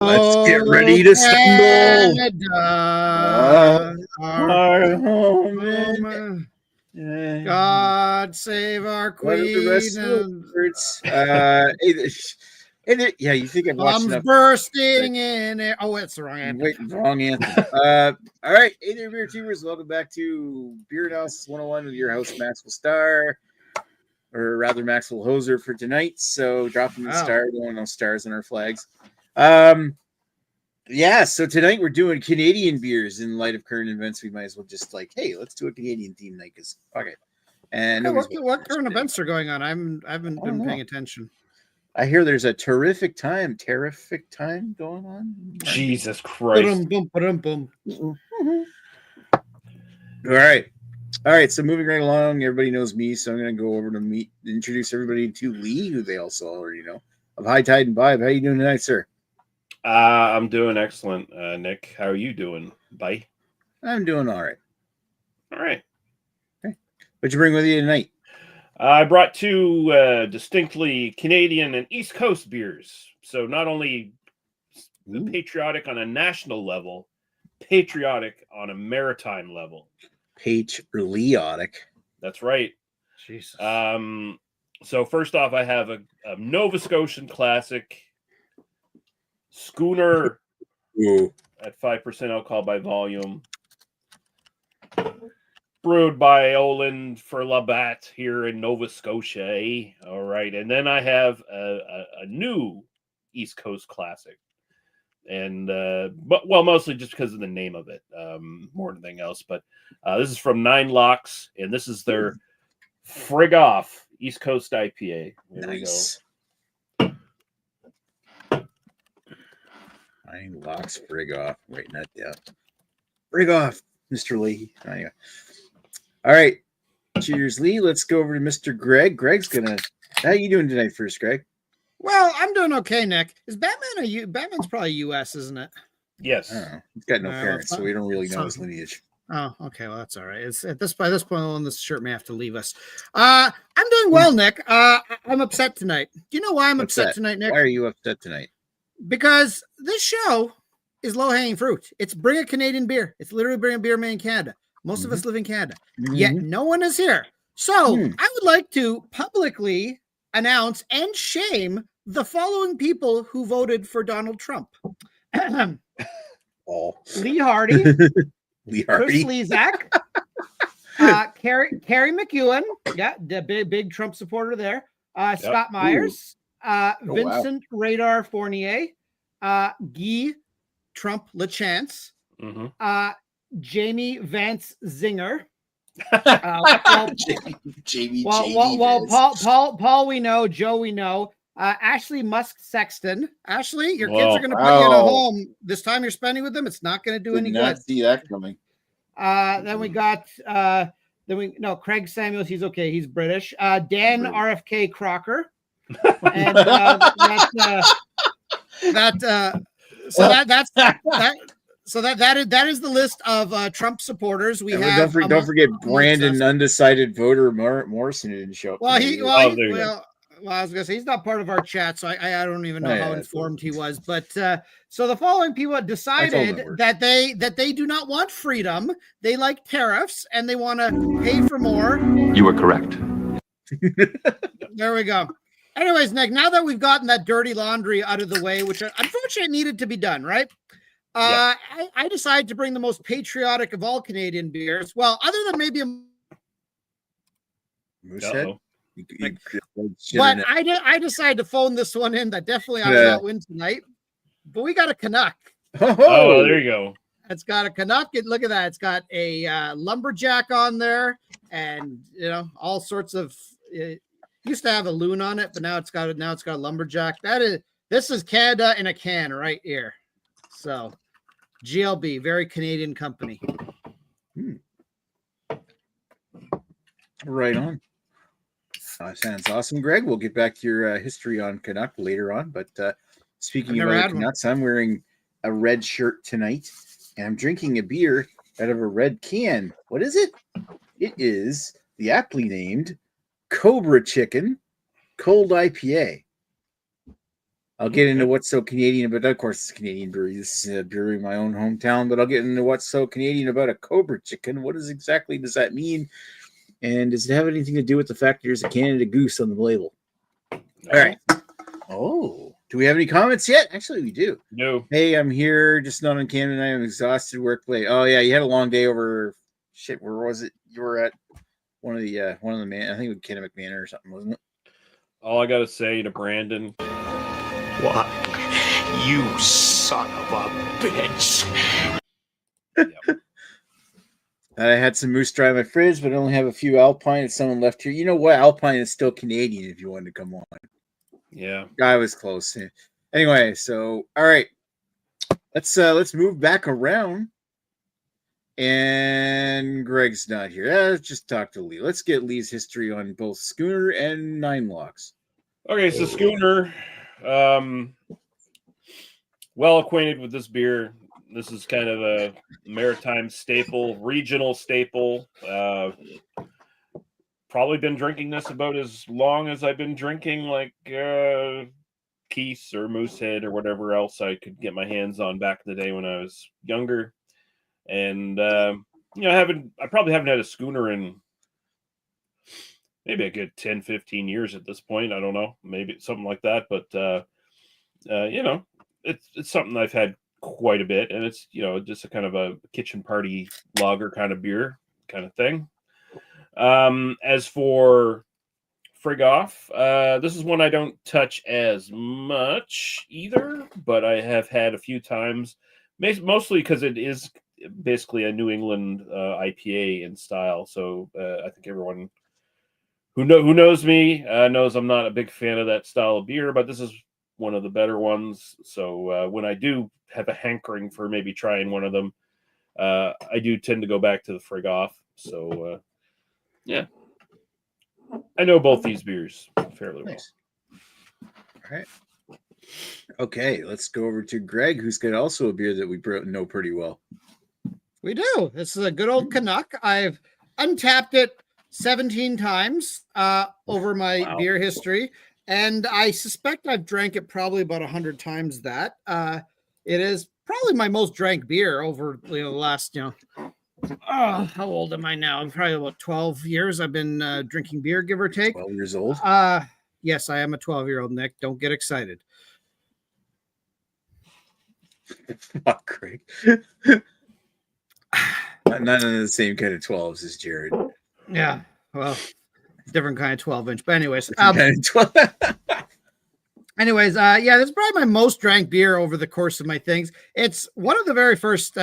Let's get ready to stumble. Canada, Our home. God save our What are the queen. rest of the words? Yeah, you think I've watched Bombs enough? bursting in air. Oh, it's the wrong anthem. Wait, wrong anthem. All right, hey there, beer tubers. Welcome back to Beer Analysis 101 with your host, Maxwell Starr, or rather, Maxwell Hoser for tonight. So, dropping the star, don't know stars on our flags. Yeah, so tonight we're doing Canadian beers in light of current events. We might as well just hey, let's do a Canadian theme night because okay. And what current events are going on? I haven't been paying attention. I hear there's a terrific time going on. Jesus Christ! Boom. All right. So moving right along, everybody knows me, so I'm going to go over to introduce everybody to Lee, who they also already know, of High Tide and Vibe. How you doing tonight, sir? I'm doing excellent, Nick. How are you doing, bye? I'm doing all right. All right. Okay. What'd you bring with you tonight? I brought two distinctly Canadian and East Coast beers. So not only patriotic on a national level, patriotic on a maritime level. Patriotic. That's right. Jesus. So first off, I have a Nova Scotian classic Schooner at 5% alcohol by volume. Brewed by Olin for Labatt here in Nova Scotia. All right. And then I have a new East Coast classic. And, mostly just because of the name of it, more than anything else. But this is from Nine Locks, and this is their Frig Off East Coast IPA. Here nice. Nine Locks Frig Off. Writing that down. Frig Off, Mr. Lee. Anyway. All right. Cheers, Lee. Let's go over to Mr. Greg. Greg's gonna. How you doing tonight, first, Greg? Well, I'm doing okay, Nick. Is Batman Batman's probably U.S., isn't it? Yes. I don't know. He's got no parents, so we don't really know his lineage. Oh, okay. Well, that's all right. It's by this point on, this shirt may have to leave us. I'm doing well, Nick. I'm upset tonight. Do you know why I'm upset tonight, Nick? Why are you upset tonight? Because this show is low-hanging fruit. It's bring a Canadian beer. It's literally bring a beer made in Canada. Most of us live in Canada, yet no one is here. So I would like to publicly announce and shame the following people who voted for Donald Trump. Lee Hardy, Chris Lezak, Carrie McEwen, the big Trump supporter there, Scott Myers, Vincent Radar Fournier, Guy Trump LeChance, Jamie Vance Zinger. Jamie. Paul we know, Joe we know, Ashley Musk Sexton. Ashley, your kids are going to put you in a home. This time you're spending with them, it's not going to do any good. See that coming. Then we got Craig Samuels. He's okay. He's British. Dan RFK Crocker, and that is the list of Trump supporters. We have. Don't forget Brandon, undecided voter Morrison didn't show up. I was gonna say he's not part of our chat, so I don't even know how informed he was. But so the following people decided that they do not want freedom. They like tariffs and they want to pay for more. You were correct. There we go. Anyways, Nick, now that we've gotten that dirty laundry out of the way, which unfortunately needed to be done, right? I decided to bring the most patriotic of all Canadian beers. Well, other than maybe a Moosehead. But I decided to phone this one in. That definitely I will not win tonight. But we got a Canuck. Oh, there you go. It's got a Canuck. Look at that. It's got a lumberjack on there, and all sorts of. It used to have a loon on it, but now it's got a lumberjack. This is Canada in a can right here. So, GLB, very Canadian company. Right on. Sounds awesome, Greg. We'll get back to your history on Canuck later on. But speaking of other Canucks, I'm wearing a red shirt tonight, and I'm drinking a beer out of a red can. What is it? It is the aptly named Cobra Chicken Cold IPA. I'll get into what's so Canadian, but of course it's Canadian brewery. This is a brewery in my own hometown, but I'll get into what's so Canadian about a Cobra chicken. What exactly does that mean? And does it have anything to do with the fact there's a Canada Goose on the label? No. All right. Oh, do we have any comments yet? Actually, we do. No. Hey, I'm here, just not in Canada. I'm exhausted. Work late. Oh yeah, you had a long day over. Shit, where was it? You were at one of the man. I think it was Kennebec Manor or something, wasn't it? All I gotta say to Brandon. What? You son of a bitch. Yep. I had some Moose Dry in my fridge, but I only have a few Alpine that someone left here. You know what? Alpine is still Canadian if you wanted to come on. Yeah. I was close. Anyway, so all right. Let's move back around. And Greg's not here. Let's just talk to Lee. Let's get Lee's history on both Schooner and Nine Locks. Okay, so Schooner, well acquainted with this beer. This is kind of a maritime staple, regional staple. Probably been drinking this about as long as I've been drinking, like Keith's or Moosehead or whatever else I could get my hands on back in the day when I was younger. And I probably haven't had a Schooner in maybe a good 10, 15 years at this point. I don't know, maybe something like that. But it's something I've had quite a bit, and it's just a kind of a kitchen party lager kind of beer kind of thing. As for Frig Off, this is one I don't touch as much either, but I have had a few times, mostly because it is basically a New England IPA in style. So I think everyone who knows me knows I'm not a big fan of that style of beer, but this is one of the better ones. So when I do have a hankering for maybe trying one of them, I do tend to go back to the Frig Off. So yeah, I know both these beers fairly well. All right. Okay, let's go over to Greg, who's got also a beer that we know pretty well. We do. This is a good old Canuck. I've untapped it 17 times over my beer history, and I suspect I've drank it probably about 100 times that. It is probably my most drank beer over the last, how old am I now? I'm probably about 12 years. I've been drinking beer, give or take. 12 years old? Yes, I am a 12-year-old, Nick. Don't get excited. Fuck, Craig. None of the same kind of 12s as Jared. Yeah, well, different kind of 12-inch. But anyways, this is probably my most drank beer over the course of my things. It's one of the very first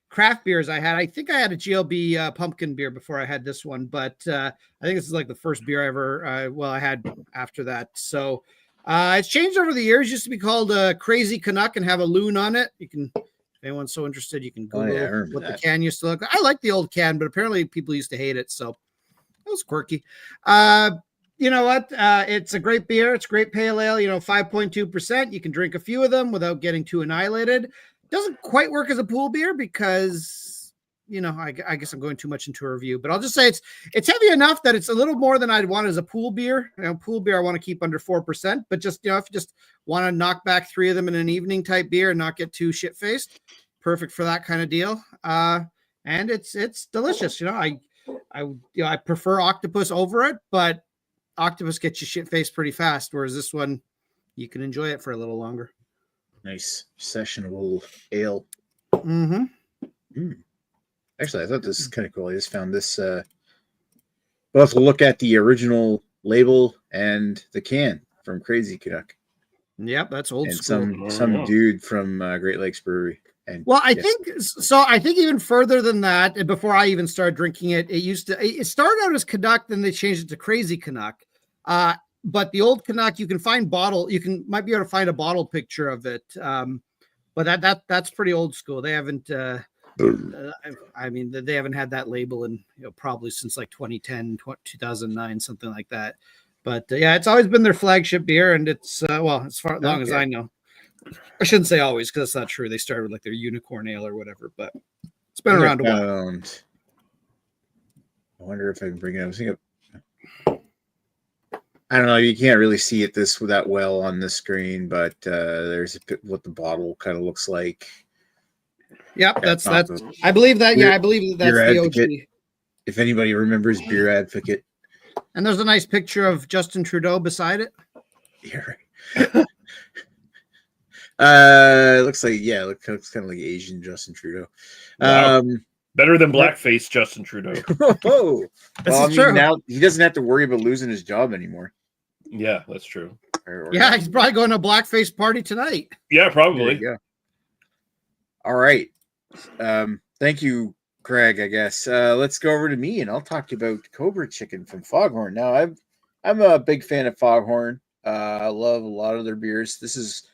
craft beers I had. I think I had a GLB pumpkin beer before I had this one, but I think this is like the first beer I ever, I had after that. So it's changed over the years. It used to be called Crazy Canuck and have a loon on it. You can, if anyone's so interested, you can Google what the can used to look like. I like the old can, but apparently people used to hate it. So it was quirky. You know what? It's a great beer. It's great pale ale, 5.2%. You can drink a few of them without getting too annihilated. Doesn't quite work as a pool beer because, I guess I'm going too much into a review, but I'll just say it's heavy enough that it's a little more than I'd want as a pool beer. Pool beer I want to keep under 4%, but just, if you just want to knock back 3 of them in an evening type beer and not get too shit-faced, perfect for that kind of deal. And it's delicious. I prefer Octopus over it, but Octopus gets you shit-faced pretty fast, whereas this one, you can enjoy it for a little longer. Nice sessionable ale. Mm-hmm. Actually, I thought this is kind of cool. I just found this. We'll have to look at the original label and the can from Crazy Canuck. Yep, that's old and school. Some dude from Great Lakes Brewery. And I think even further than that, and before I even started drinking it, it started out as Canuck, then they changed it to Crazy Canuck. But the old Canuck, you can find might be able to find a bottle picture of it. But that's pretty old school. They haven't, they haven't had that label in probably since like 2010, 2009, something like that. But it's always been their flagship beer, and it's as far long as I know. I shouldn't say always because that's not true. They started with like their unicorn ale or whatever, but it's been around a while. I wonder if I can bring it up. I don't know. You can't really see it that well on the screen, but there's what the bottle kind of looks like. Yep, that's. I believe that. Yeah, I believe that's the OG. If anybody remembers Beer Advocate, and there's a nice picture of Justin Trudeau beside it. Yeah, right. It looks like looks kind of like Asian Justin Trudeau. Wow. Better than blackface Justin Trudeau. Oh, well, true. Now he doesn't have to worry about losing his job anymore. Yeah, that's true. Yeah, he's probably going to a blackface party tonight. Yeah, probably. Yeah. All right. Thank you, Craig. I guess let's go over to me, and I'll talk to you about Cobra Chicken from Foghorn. Now, I'm a big fan of Foghorn. I love a lot of their beers. This has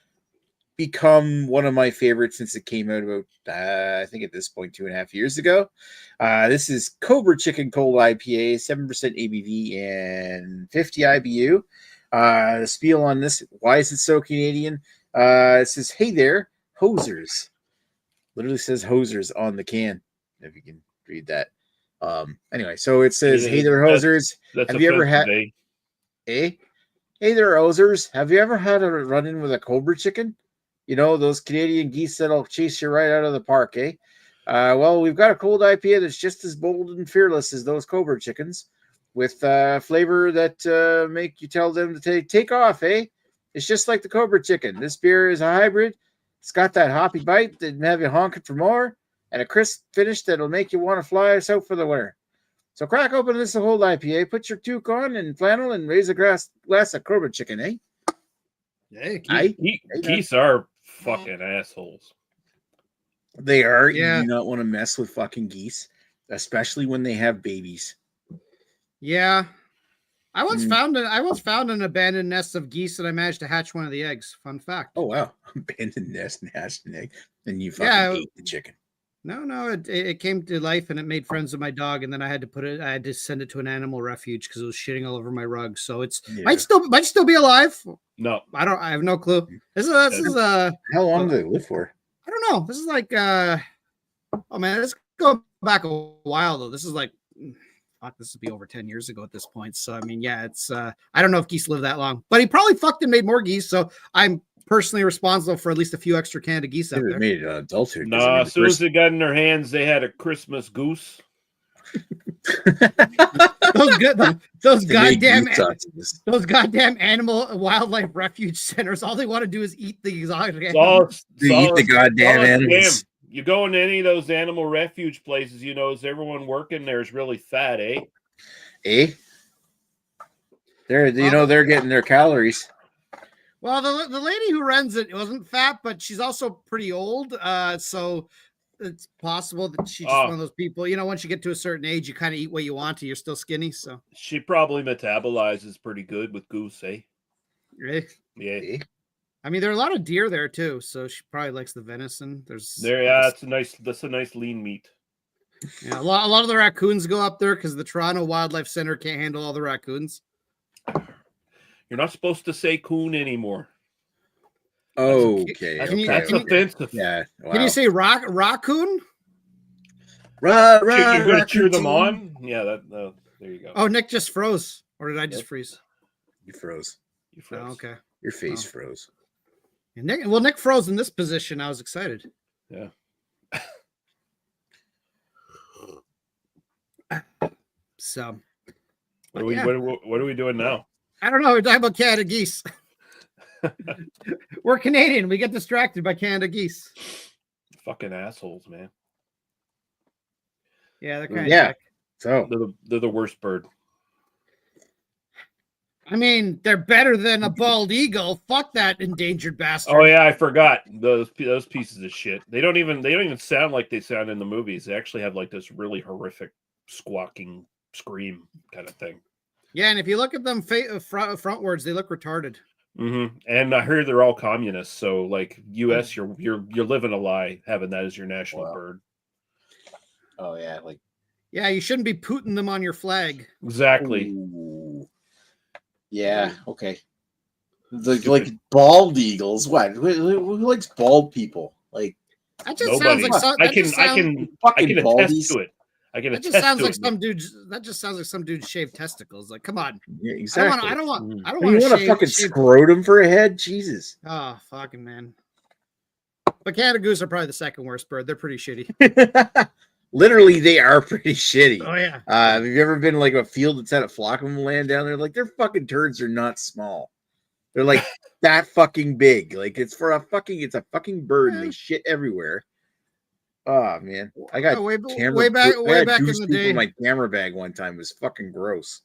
become one of my favorites since it came out about, I think at this point, 2.5 years ago. This is Cobra Chicken Cold IPA, 7% ABV and 50 IBU. The spiel on this, why is it so Canadian? It says, hey there, hosers. Literally says hosers on the can, if you can read that. Anyway, so it says, hey there, hosers. Have you ever had... Hey there, hosers. Have you ever had a run-in with a Cobra chicken? You know, those Canadian geese that'll chase you right out of the park, eh? Well, we've got a cold IPA that's just as bold and fearless as those Cobra chickens, with flavor that make you tell them to take off, eh? It's just like the Cobra chicken. This beer is a hybrid. It's got that hoppy bite that'll have you honking for more, and a crisp finish that'll make you want to fly us out for the winter. So crack open this whole IPA, put your toque on and flannel, and raise a glass of Cobra chicken, eh? Hey, geese are fucking assholes. They are. Yeah. You do not want to mess with fucking geese, especially when they have babies. Yeah. I once found an abandoned nest of geese, and I managed to hatch one of the eggs. Fun fact. Oh wow. Abandoned nest and hatched an egg. And you fucking ate the chicken. No, it came to life and it made friends with my dog, and then I had to send it to an animal refuge because it was shitting all over my rug. So might still be alive. No, I have no clue. This is how long do they live for? I don't know. This is like oh man, let's go back a while though. This is like this would be over 10 years ago at this point. So I mean, yeah, it's I don't know if geese live that long, but he probably fucked and made more geese. So I'm personally responsible for at least a few extra Canada geese out there. Made adulthood. No, as soon as they got in their hands, they had a Christmas goose. those goddamn animal wildlife refuge centers. All they want to do is eat the exotic animals. Eat the goddamn animals. You go into any of those animal refuge places, you know, is everyone working there is really fat, eh? They're they're getting their calories. Well, the lady who runs it wasn't fat, but she's also pretty old. So it's possible that she's just one of those people. You know, once you get to a certain age, you kind of eat what you want, and you're still skinny. So she probably metabolizes pretty good with goose, eh? Really? Yeah. I mean, there are a lot of deer there too, so she probably likes the venison. That's a nice lean meat. Yeah, a lot of the raccoons go up there because the Toronto Wildlife Center can't handle all the raccoons. You're not supposed to say coon anymore. Okay. That's offensive. Yeah. Wow. Can you say raccoon? You're going to cheer them on? Yeah, there you go. Oh, Nick just froze. Or did I just freeze? You froze. Oh, okay. Your face froze. And Nick froze in this position. I was excited. Yeah. So. What are we doing now? I don't know. We're talking about Canada geese. We're Canadian. We get distracted by Canada geese. Fucking assholes, man. Yeah, they're kind of So they're the worst bird. I mean, they're better than a bald eagle. Fuck that endangered bastard. Oh yeah, I forgot those pieces of shit. They don't even sound like they sound in the movies. They actually have like this really horrific squawking scream kind of thing. Yeah, and if you look at them frontwards, they look retarded. Mm-hmm. And I heard they're all communists. So, like U.S., you're living a lie having that as your national bird. Oh yeah, you shouldn't be putting them on your flag. Exactly. Ooh. Yeah. Okay. Like bald eagles. What? Who likes bald people? Like that just sounds like I can attest to it. I can That attest just sounds to like it. some dudes. That just sounds like some dude shaved testicles. Like, come on. Yeah, exactly. I don't want. Mm. I don't You want want a to fucking shave. scrotum for a head? Jesus. Oh, fucking man. But Canada goose are probably the second worst bird. They're pretty shitty. Literally, they are pretty shitty. Oh yeah. Have you ever been like a field that's had a flock of them land down there? Like their fucking turds are not small. They're like that fucking big. Like it's a fucking bird and they shit everywhere. Oh man. I got way camera back I got in goose the poop day. in my camera bag one time. It was fucking gross.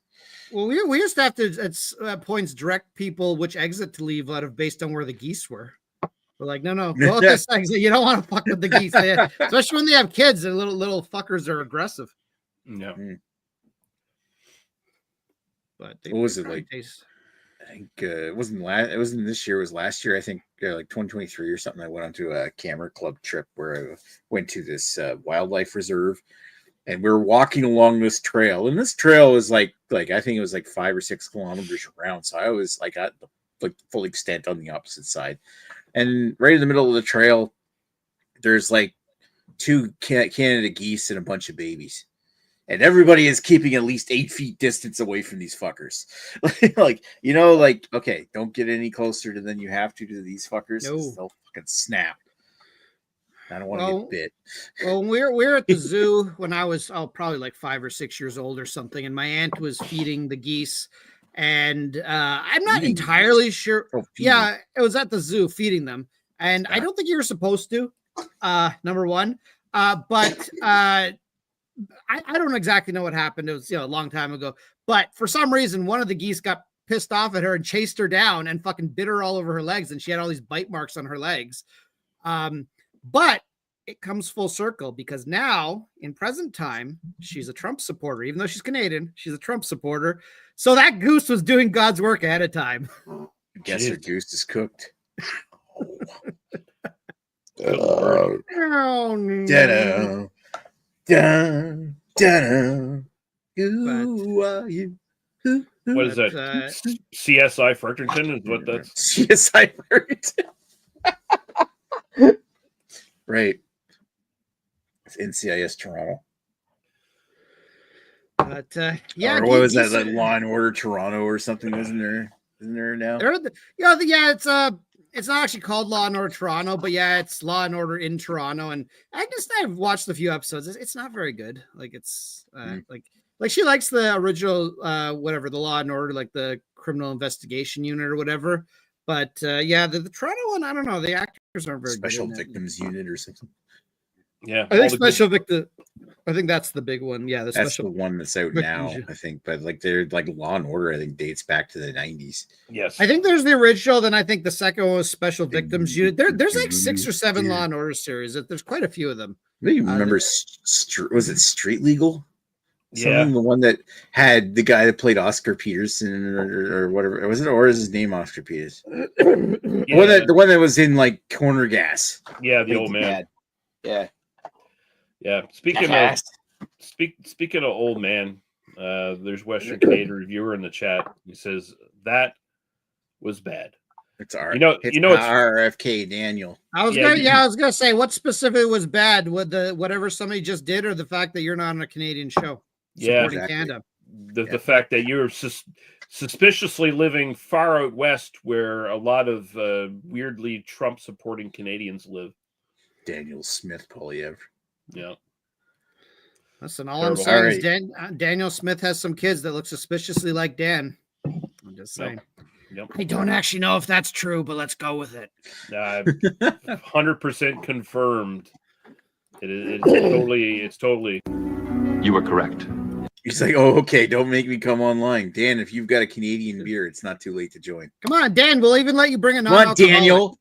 Well, we used to have to at points direct people which exit to leave out of based on where the geese were. We're like, no, go out this exit. You don't want to fuck with the geese, especially when they have kids. The little fuckers are aggressive. No. But What was it like? Taste. I think it wasn't this year. It was last year. I think like 2023 or something. I went onto a camera club trip where I went to this wildlife reserve, and we were walking along this trail. And this trail was like I think it was like 5 or 6 kilometers around. So I was like at the full extent on the opposite side, and right in the middle of the trail, there's like 2 Canada geese and a bunch of babies. And everybody is keeping at least 8 feet distance away from these fuckers. Okay, don't get any closer than you have to these fuckers. No. They'll fucking snap. I don't want to get bit. Well, we're at the zoo when I was probably like 5 or 6 years old or something, and my aunt was feeding the geese, and I'm not entirely sure. Yeah, it was at the zoo feeding them, and I don't think you were supposed to. Number one, but I don't exactly know what happened. It was a long time ago, but for some reason, one of the geese got pissed off at her and chased her down and fucking bit her all over her legs, and she had all these bite marks on her legs. But it comes full circle because now in present time, she's a Trump supporter, even though she's Canadian, she's a Trump supporter. So that goose was doing God's work ahead of time. I guess her goose is cooked. Oh, no. Dun, dun, who are you? What is that? CSI Fredericton is what that's. CSI Fredericton. Right. It's NCIS Toronto. But yeah, or what was that? That Law and Order Toronto or something? Isn't there now? It's not actually called Law and Order Toronto, but yeah, it's Law and Order in Toronto. And I've watched a few episodes. It's not very good. Like it's like she likes the original whatever, the Law and Order, like the Criminal Investigation Unit or whatever. But yeah, the Toronto one, I don't know. The actors aren't very Special good. Victims Unit or something. Yeah, I think Special Victim. I think that's the big one. Yeah, that's the one that's out now. I think, but like they're like Law and Order. I think dates back to the 90s. Yes, I think there's the original. Then I think the second one was Special Victims Unit. There's like 6 or 7 Law and Order series. There's quite a few of them. Maybe remember was it Street Legal? Yeah, the one that had the guy that played Oscar Peterson or whatever was it, or is his name Oscar Peters? The one that was in like Corner Gas. Yeah, the old man. Yeah. Speaking of old man, there's Western Canadian reviewer in the chat. He says that was bad. It's it's RFK Daniel. I was gonna say what specifically was bad with whatever somebody just did, or the fact that you're not on a Canadian show. Supporting Canada. The fact that you're suspiciously living far out west, where a lot of weirdly Trump supporting Canadians live. Daniel Smith Polyev. Yeah. Listen, all I'm saying is Daniel Smith has some kids that look suspiciously like Dan. I'm just saying. Yep. I don't actually know if that's true, but let's go with it. 100% confirmed. It's totally. You were correct. He's like, oh, okay, don't make me come online. Dan, if you've got a Canadian beer, it's not too late to join. Come on, Dan, we'll even let you bring a non-alcoholic. Come on, Daniel.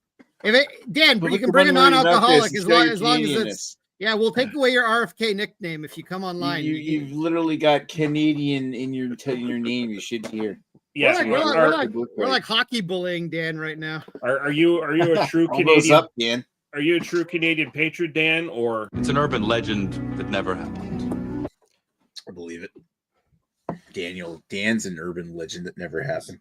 Dan, but you can bring a non-alcoholic as long as it's... Yeah, we'll take away your RFK nickname if you come online. You've literally got Canadian in your name. You should hear. Yeah, we're like hockey bullying Dan right now. Are you a true Canadian? Up, Dan. Are you a true Canadian patriot, Dan, or it's an urban legend that never happened? I believe it. Dan's an urban legend that never happened.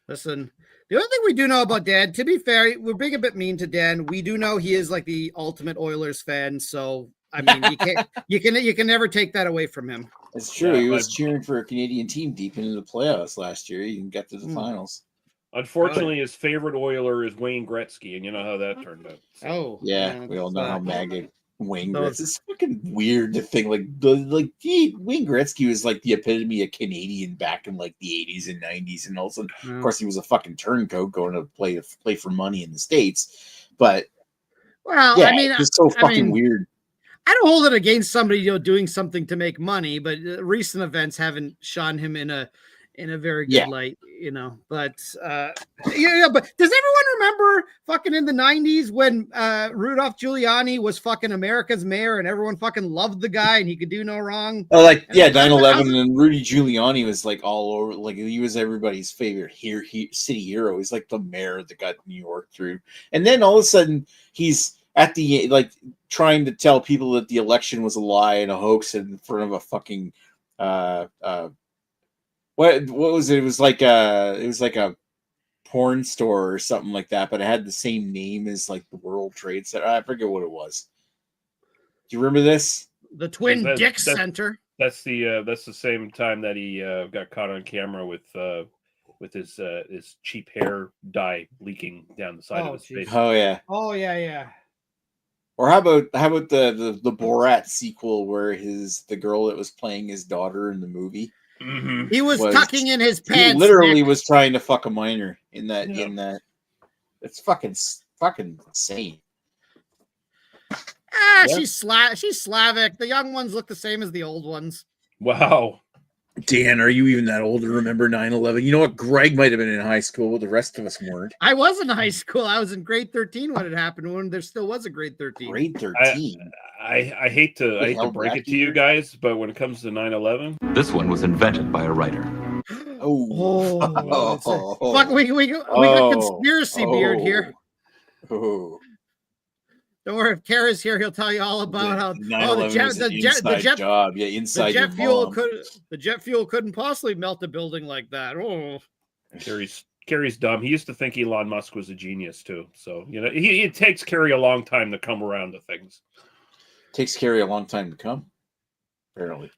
Listen, the only thing we do know about Dan, to be fair, we're being a bit mean to Dan. We do know he is like the ultimate Oilers fan, so I mean, you can never take that away from him. It's true. He was cheering for a Canadian team deep into the playoffs last year. He didn't get to the finals. Unfortunately, his favorite Oiler is Wayne Gretzky, and you know how that turned out. So. Oh, yeah, we all know how maggot Wayne Gretzky. It's fucking weird to think like Wayne Gretzky was like the epitome of Canadian back in like the 80s and 90s, and all of a sudden, of course, he was a fucking turncoat going to play for money in the States. But well, I mean, it's so fucking weird. I don't hold it against somebody doing something to make money, but recent events haven't shone him in a very good light, But but does everyone remember fucking in the 90s when Rudolph Giuliani was fucking America's mayor and everyone fucking loved the guy and he could do no wrong? Oh, 9/11 and Rudy Giuliani was like all over, like he was everybody's favorite city hero. He's like the mayor that got New York through, and then all of a sudden he's at the trying to tell people that the election was a lie and a hoax in front of a fucking what was it? It was like a porn store or something like that, but it had the same name as like the World Trade Center. I forget what it was. Do you remember this? The Twin Dick Center. That's the same time that he got caught on camera with his cheap hair dye leaking down the side of his face. Oh yeah. Oh yeah. Or how about the Borat sequel where the girl that was playing his daughter in the movie? Mm-hmm. He was tucking in his pants. He literally was trying to fuck a minor in that. Yeah. In that, it's fucking insane. She's Slavic. The young ones look the same as the old ones. Wow. Dan, are you even that old to remember 9/11? You know what? Greg might have been in high school, but the rest of us weren't. I was in high school. I was in grade 13 when it happened, when there still was a grade 13. Grade 13? I hate to break it to you guys, but when it comes to 9/11... This one was invented by a writer. Fuck, we got conspiracy beard here. Oh. Don't worry, if Kara's here, he'll tell you all about how the jet fuel couldn't possibly melt a building like that. Oh, Kerry's dumb. He used to think Elon Musk was a genius too. So it takes Kerry a long time to come around to things. Takes Kerry a long time to come. Apparently.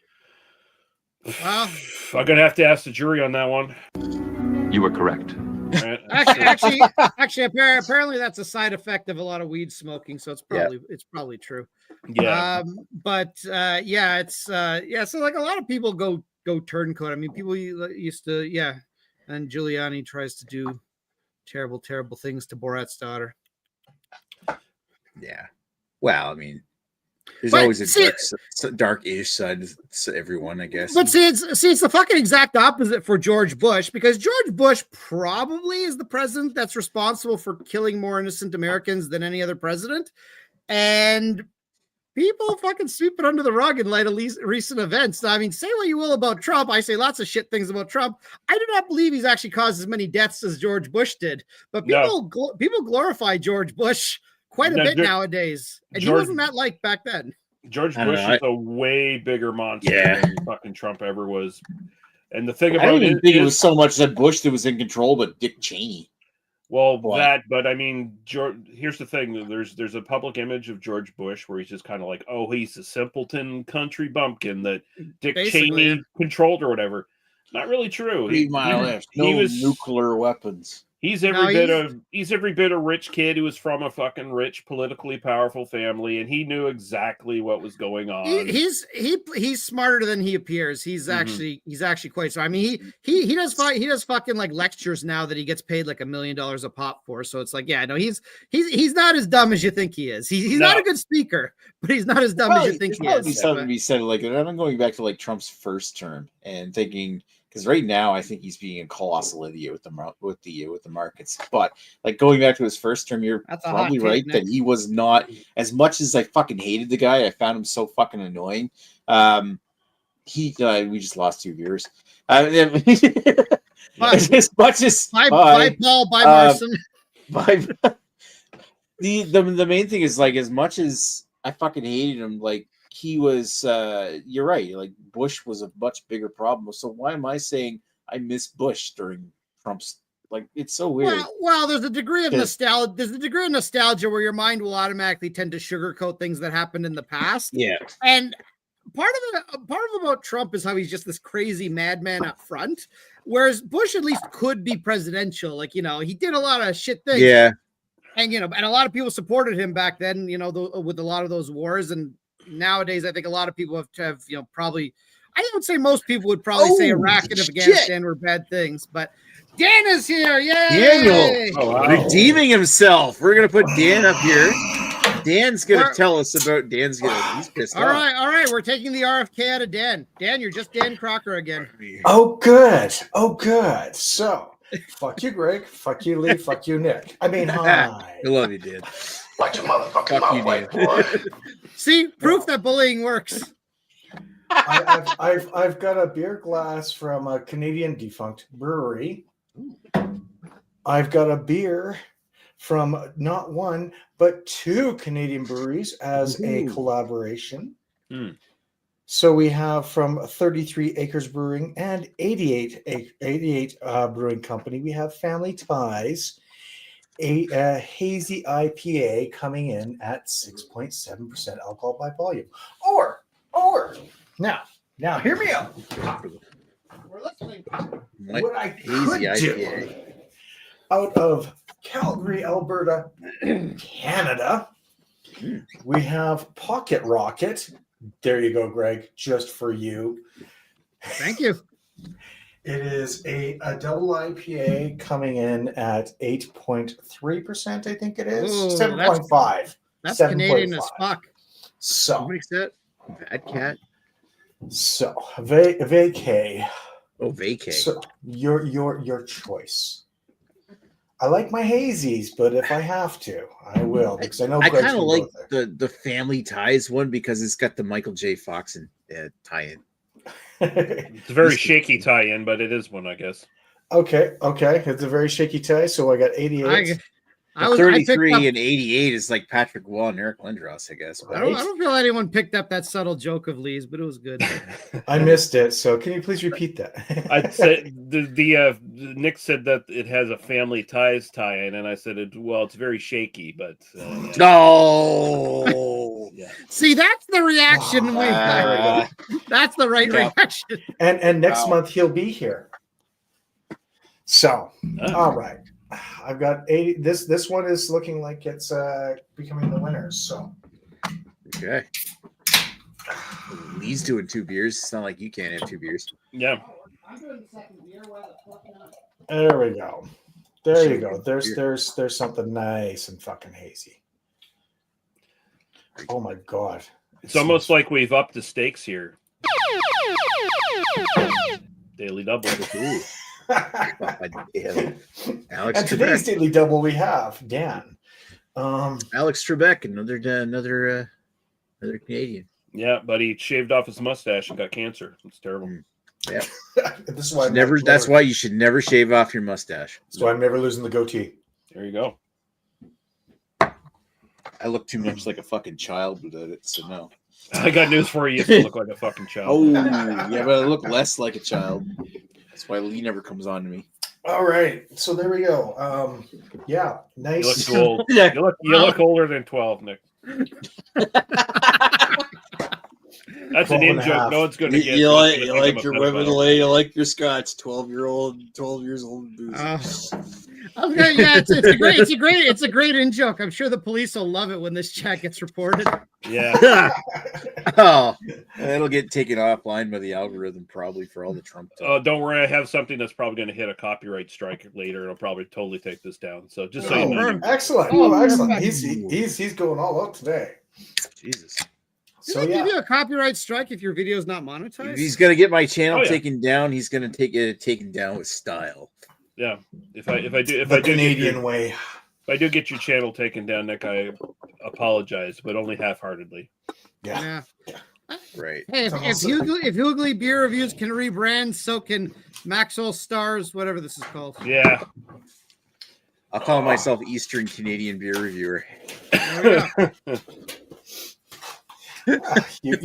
Well, I'm gonna have to ask the jury on that one. You were correct. Actually, apparently that's a side effect of a lot of weed smoking, so it's probably true. Yeah. So like a lot of people go turncoat. I mean, people used to, and Giuliani tries to do terrible things to Borat's daughter. Yeah. Well, I mean, there's always a dark-ish side to everyone, I guess. But it's the fucking exact opposite for George Bush, because George Bush probably is the president that's responsible for killing more innocent Americans than any other president. And people fucking sweep it under the rug in light of recent events. I mean, say what you will about Trump. I say lots of shit things about Trump. I do not believe he's actually caused as many deaths as George Bush did. But people glorify George Bush quite a bit nowadays. And he wasn't that like back then. George Bush is a way bigger monster than fucking Trump ever was. And the thing about I don't think it was so much that Bush that was in control, but Dick Cheney. Well, but I mean, here's the thing. There's a public image of George Bush where he's just kind of like, oh, he's a simpleton country bumpkin that Dick Cheney controlled or whatever. Not really true. 3 mile left. No nuclear weapons. He's every bit a rich kid who was from a fucking rich, politically powerful family, and he knew exactly what was going on. He's smarter than he appears. He's actually quite smart. I mean, he does fucking like lectures now that he gets paid like $1 million a pop for. So it's like, he's not as dumb as you think he is. He's not a good speaker, but he's not as dumb as you think he is. Something to be said, like, I'm going back to like Trump's first term and thinking. Because right now, I think he's being a colossal idiot with the markets. But like going back to his first term, you're probably right that he was not, as much as I fucking hated the guy. I found him so fucking annoying. We just lost 2 viewers. As much as bye Paul, bye Marson. The main thing is, like, as much as I fucking hated him, like, he was you're right, like Bush was a much bigger problem. So why am I saying I miss Bush during Trump's Like it's so weird. Well, there's a degree of nostalgia. There's a degree of nostalgia where your mind will automatically tend to sugarcoat things that happened in the past. Yeah. And part of about Trump is how he's just this crazy madman up front, whereas Bush at least could be presidential. Like, you know, he did a lot of shit things. Yeah. And, you know, and a lot of people supported him back then, you know, with a lot of those wars. And nowadays, I think a lot of people have you know, probably, I would say most people would probably say Iraq and Afghanistan were bad things. But Dan is here. Yay! Daniel redeeming himself. We're going to put Dan up here. Dan's going to tell us about Dan's he's pissed off. All right. We're taking the RFK out of Dan. Dan, you're just Dan Crocker again. Oh, good. So, fuck you, Greg. Fuck you, Lee. Fuck you, Nick. I mean, hi. I love you, Dan. Watch your motherfucking mouth, white boy. See, proof that bullying works. I've got a beer glass from a Canadian defunct brewery. I've got a beer from not one but two Canadian breweries as a collaboration. So we have from 33 Acres Brewing and 88 Brewing Company. We have Family Ties, a hazy IPA coming in at 6.7% alcohol by volume. Or now hear me out. We're listening. What I could do out of Calgary, Alberta, Canada, we have Pocket Rocket. There you go, Greg, just for you. Thank you. It is a double IPA coming in at 8.3%, I think it is. 7.5. That's 7. Canadian as fuck. So, Somebody said Bad Cat. So vacay. Oh, vacay. So your choice. I like my hazies, but if I have to, I will because I know I Greg's kind of gonna like go the Family Ties one because it's got the Michael J. Fox tie-in. there. It's a very shaky tie-in, but it is one, I guess. Okay. It's a very shaky tie. So I got 88. I 33 and 88 is like Patrick Wall and Eric Lindros, I guess. I don't feel anyone picked up that subtle joke of Lee's, but it was good. I missed it. So can you please repeat that? I'd say the Nick said that it has a Family Ties tie-in, and I said, it's very shaky, but yeah. No. Yeah. See, that's the reaction we got. That's the right reaction. And next month he'll be here. So, all right. I've got 80. This one is looking like it's becoming the winner. So, Okay. Lee's doing 2 beers. It's not like you can't have 2 beers. Yeah. I'm doing the second beer. Why the fuck not? there we go. There you go. There's something nice and fucking hazy. Oh my god! It's almost like we've upped the stakes here. Daily double. Ooh. Alex And today's Trebek. daily double we have Dan. Alex Trebek, another Canadian. Yeah, but he shaved off his mustache and got cancer. It's terrible. Yeah. This is why That's why you should never shave off your mustache. That's why I'm never losing the goatee. There you go. I look too much like a fucking child without it, so no. I got news for you. You still look like a fucking child. Oh, yeah, but I look less like a child. That's why Lee never comes on to me. All right, so there we go. Yeah, nice. You look old. You look older than 12, Nick. That's an in joke. No one's going to get. You like your women, Lee. You like your Scots. 12 years old, and booze. It's a great in joke. I'm sure the police will love it when this chat gets reported. Yeah. Oh, it'll get taken offline by the algorithm probably for all the Trump talk. Oh, don't worry. I have something that's probably going to hit a copyright strike later. It'll probably totally take this down. So just so you know. Excellent. Oh, Excellent. perfect. He's going all out today. Jesus. Did So they give yeah. you a copyright strike if your video is not monetized? If he's gonna get my channel Oh, yeah. taken down, he's gonna take it taken down with style. Yeah. If I do Canadian way. if I do get your channel taken down, Nick, I apologize, but only half-heartedly. Yeah. Right. Hey, if Hughley Beer Reviews can rebrand, so can Maxwell Stars, whatever this is called. Yeah. I'll call myself Eastern Canadian beer reviewer. There we go. You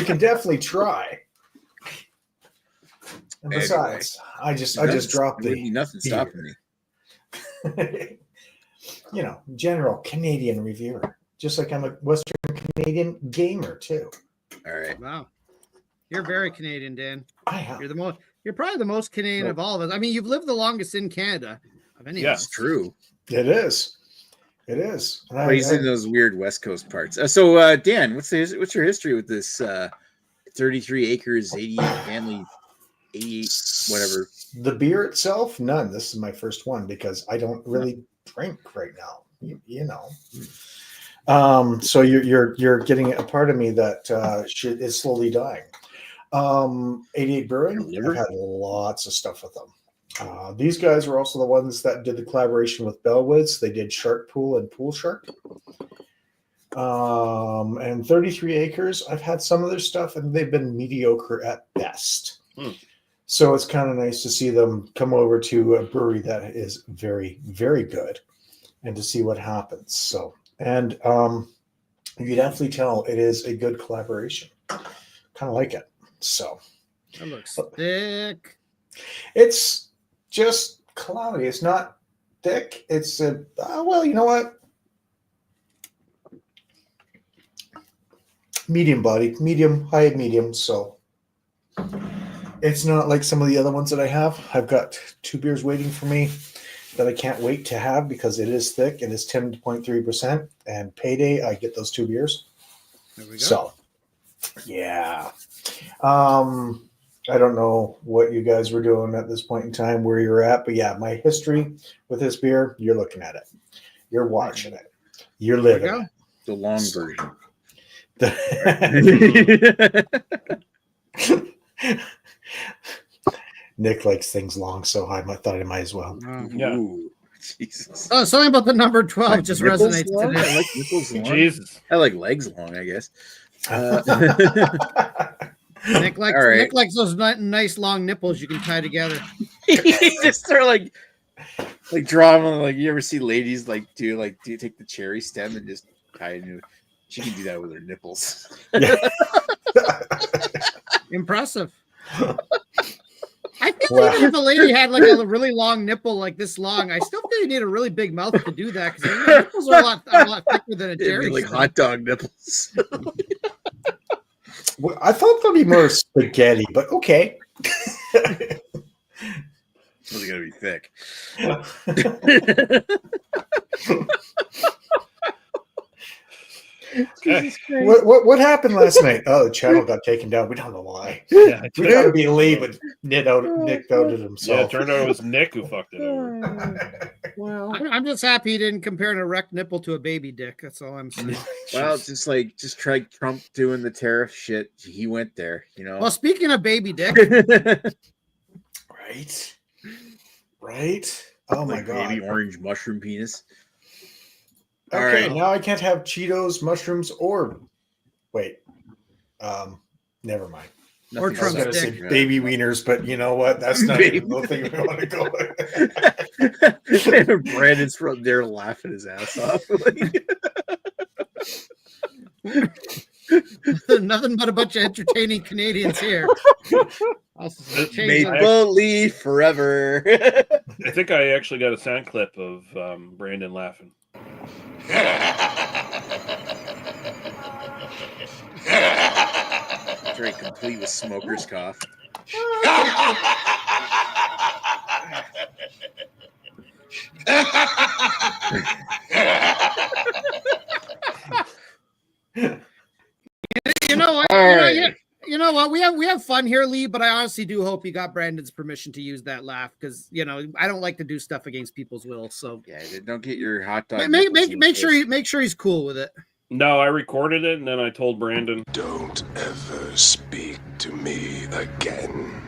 can definitely try. And besides, I just dropped There would the be nothing beer. stopping me. general Canadian reviewer. Just like I'm a Western Canadian gamer too. All right. Wow. You're very Canadian, Dan. I am. You're probably the most Canadian of all of us. I mean, you've lived the longest in Canada of any of us. It's true. It is. It is. But he's in those weird West Coast parts. So, Dan, what's your history with this 33 acres, 88 family, 88 whatever? The beer itself, none. This is my first one because I don't really drink right now. You know. So you're getting a part of me that is slowly dying. 88 Brewing, I've had lots of stuff with them. These guys were also the ones that did the collaboration with Bellwoods. They did Shark Pool and Pool Shark. And 33 Acres, I've had some of their stuff, and they've been mediocre at best. So it's kind of nice to see them come over to a brewery that is very, very good, and to see what happens. So, and you can definitely tell it is a good collaboration. Kind of like it. So That looks thick. It's just cloudy. It's not thick. It's well, you know what? Medium body, medium, high, medium. So it's not like some of the other ones that I have. I've got 2 beers waiting for me that I can't wait to have because it is thick. It is 10.3%. And payday, I get those 2 beers. There we go. So, yeah. I don't know what you guys were doing at this point in time, where you're at, but yeah, my history with this beer, you're looking at it. You're watching it. You're living it. The long version. Nick likes things long, so I thought I might as well. Yeah. Ooh, Jesus. Oh, something about the number 12 just Nipples resonates long? today. I like nipples long. Jesus. I like legs long, I guess. Nick likes those nice long nipples you can tie together. You just start like drawing on, like, you ever see ladies do you take the cherry stem and just tie it into? She can do that with her nipples. Impressive. I think even if a lady had like a really long nipple, like this long, I still think you need a really big mouth to do that, because her nipples are a lot thicker than a cherry like stem. hot dog nipples. Well, I thought there'd be more spaghetti, but okay. It's really gonna be thick. What happened last night? Oh, the channel got taken down. We don't know why. Yeah, We gotta be Lee, but Nick outed himself. Yeah, it turned out it was Nick who fucked it over. Well, I'm just happy he didn't compare an erect nipple to a baby dick. That's all I'm saying. well, just try Trump doing the tariff shit. He went there, you know. Well, speaking of baby dick, Right. Oh my god. Baby orange mushroom penis. Okay, All right. now I can't have Cheetos, mushrooms, or wait. Never mind. Or I was Trump's gonna say dick. baby wieners, but you know what? That's not even the thing we want to go with. Brandon's from there laughing his ass off. nothing but a bunch of entertaining Canadians here. Maple Leaf forever. I think I actually got a sound clip of Brandon laughing. Very complete with smoker's cough. You know what? All right. You know what? We have fun here, Lee. But I honestly do hope you got Brandon's permission to use that laugh, because I don't like to do stuff against people's will. So Yeah, don't get your hot dog. make sure he's cool with it. No, I recorded it and then I told Brandon. Don't ever speak to me again.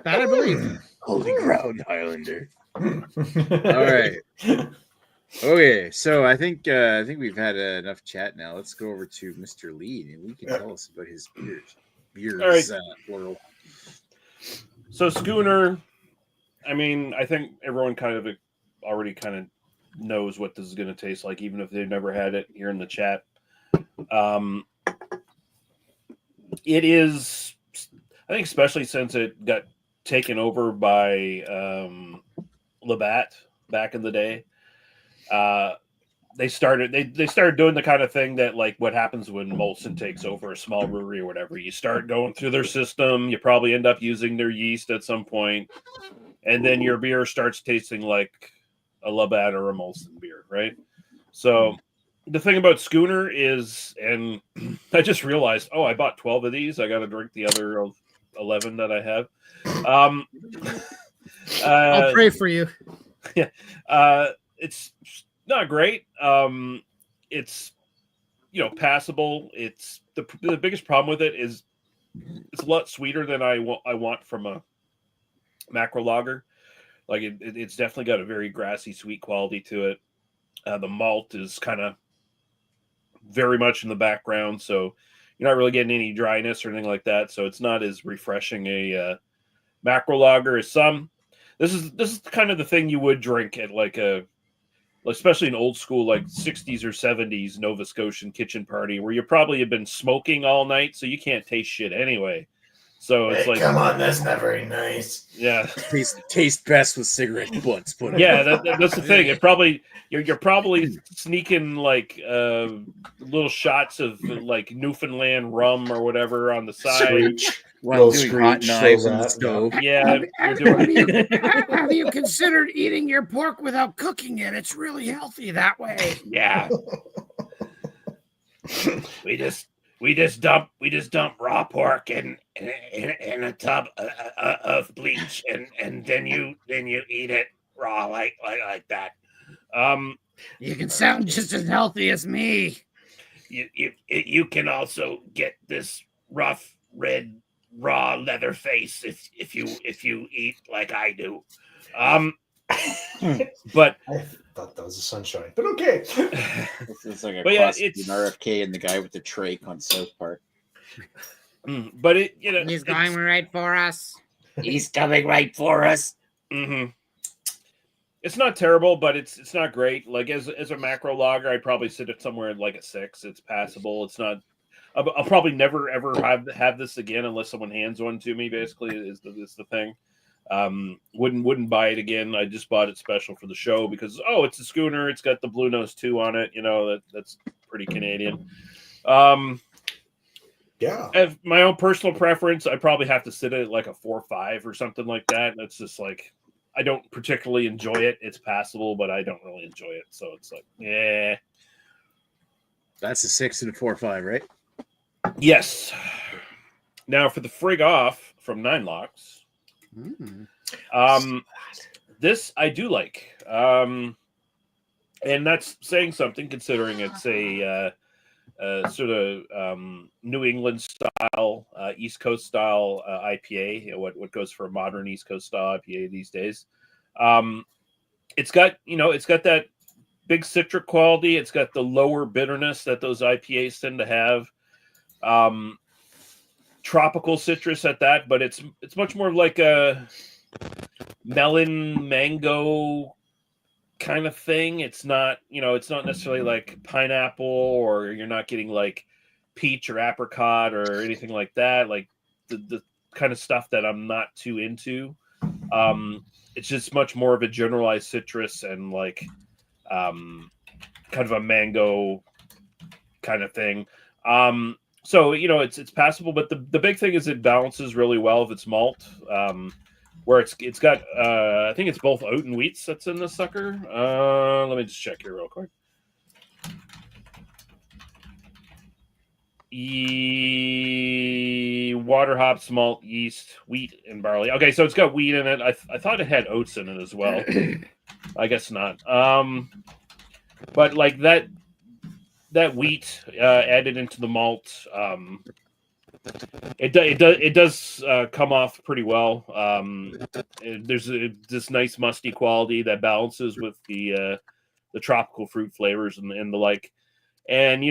That I believe. Holy ground, Highlander. All right. Okay, so I think we've had enough chat now. Let's go over to Mr. Lee, and we can tell us about his beers. All right. Plural. So Schooner, I mean, I think everyone kind of already kind of knows what this is going to taste like, even if they've never had it here in the chat. It is, I think, especially since it got taken over by Labatt back in the day. They started doing the kind of thing that, like, what happens when Molson takes over a small brewery or whatever. You start going through their system. You probably end up using their yeast at some point, and then your beer starts tasting like a Labatt or a Molson beer, right? So the thing about Schooner is, and I just realized, I bought 12 of these. I got to drink the other 11 that I have. I'll pray for you. Yeah, it's not great. It's passable. It's the biggest problem with it is it's a lot sweeter than I want from a macro lager. Like it's definitely got a very grassy, sweet quality to it. The malt is kind of very much in the background, so you're not really getting any dryness or anything like that. So it's not as refreshing a macro lager as some. This is kind of the thing you would drink at like especially an old school, like 60s or 70s Nova Scotian kitchen party where you probably have been smoking all night, so you can't taste shit anyway. So it's like, come on, that's not very nice. Yeah, taste best with cigarette butts. Yeah, that's the thing. You're probably sneaking like little shots of like Newfoundland rum or whatever on the side. While doing hot knives on the stove. Yeah, Have you considered eating your pork without cooking it? It's really healthy that way. Yeah. We just dump raw pork in a tub of bleach, and then you eat it raw like that. You can sound just as healthy as me. You can also get this rough red raw leather face if you eat like I do. But I thought that was a sunshine, but okay. It's like a classic RFK and the guy with the trach on South Park. But he's going right for us. He's coming right for us. Mm-hmm. It's not terrible, but it's not great. Like as a macro lager, I'd probably sit it somewhere at like a 6. It's passable. It's not. I'll probably never ever have this again unless someone hands one to me. Basically, is the thing. Wouldn't buy it again. I just bought it special for the show because it's a Schooner. It's got the Blue Nose 2 on it. That's pretty Canadian. Yeah. As my own personal preference, I probably have to sit it at like a 4 or 5 or something like that. That's just like I don't particularly enjoy it. It's passable, but I don't really enjoy it. So it's like, yeah. That's a 6 and a 4 or 5, right? Yes. Now for the frig off from 9 Locks. This I do like. And that's saying something considering it's a sort of New England style, East Coast style IPA. What goes for a modern East Coast style IPA these days? It's got that big citric quality. It's got the lower bitterness that those IPAs tend to have. Tropical citrus at that, but it's much more like a melon mango kind of thing. It's not necessarily like pineapple, or you're not getting like peach or apricot or anything like that. Like the kind of stuff that I'm not too into. It's just much more of a generalized citrus and like kind of a mango kind of thing. So it's passable, but the big thing is it balances really well if it's malt. Where it's got I think it's both oat and wheats that's in the sucker. Let me just check here real quick. Water, hops, malt, yeast, wheat, and barley. Okay, so it's got wheat in it. I thought it had oats in it as well. I guess not. But like that wheat added into the malt, it does come off pretty well. There's this nice musty quality that balances with the tropical fruit flavors and the like. And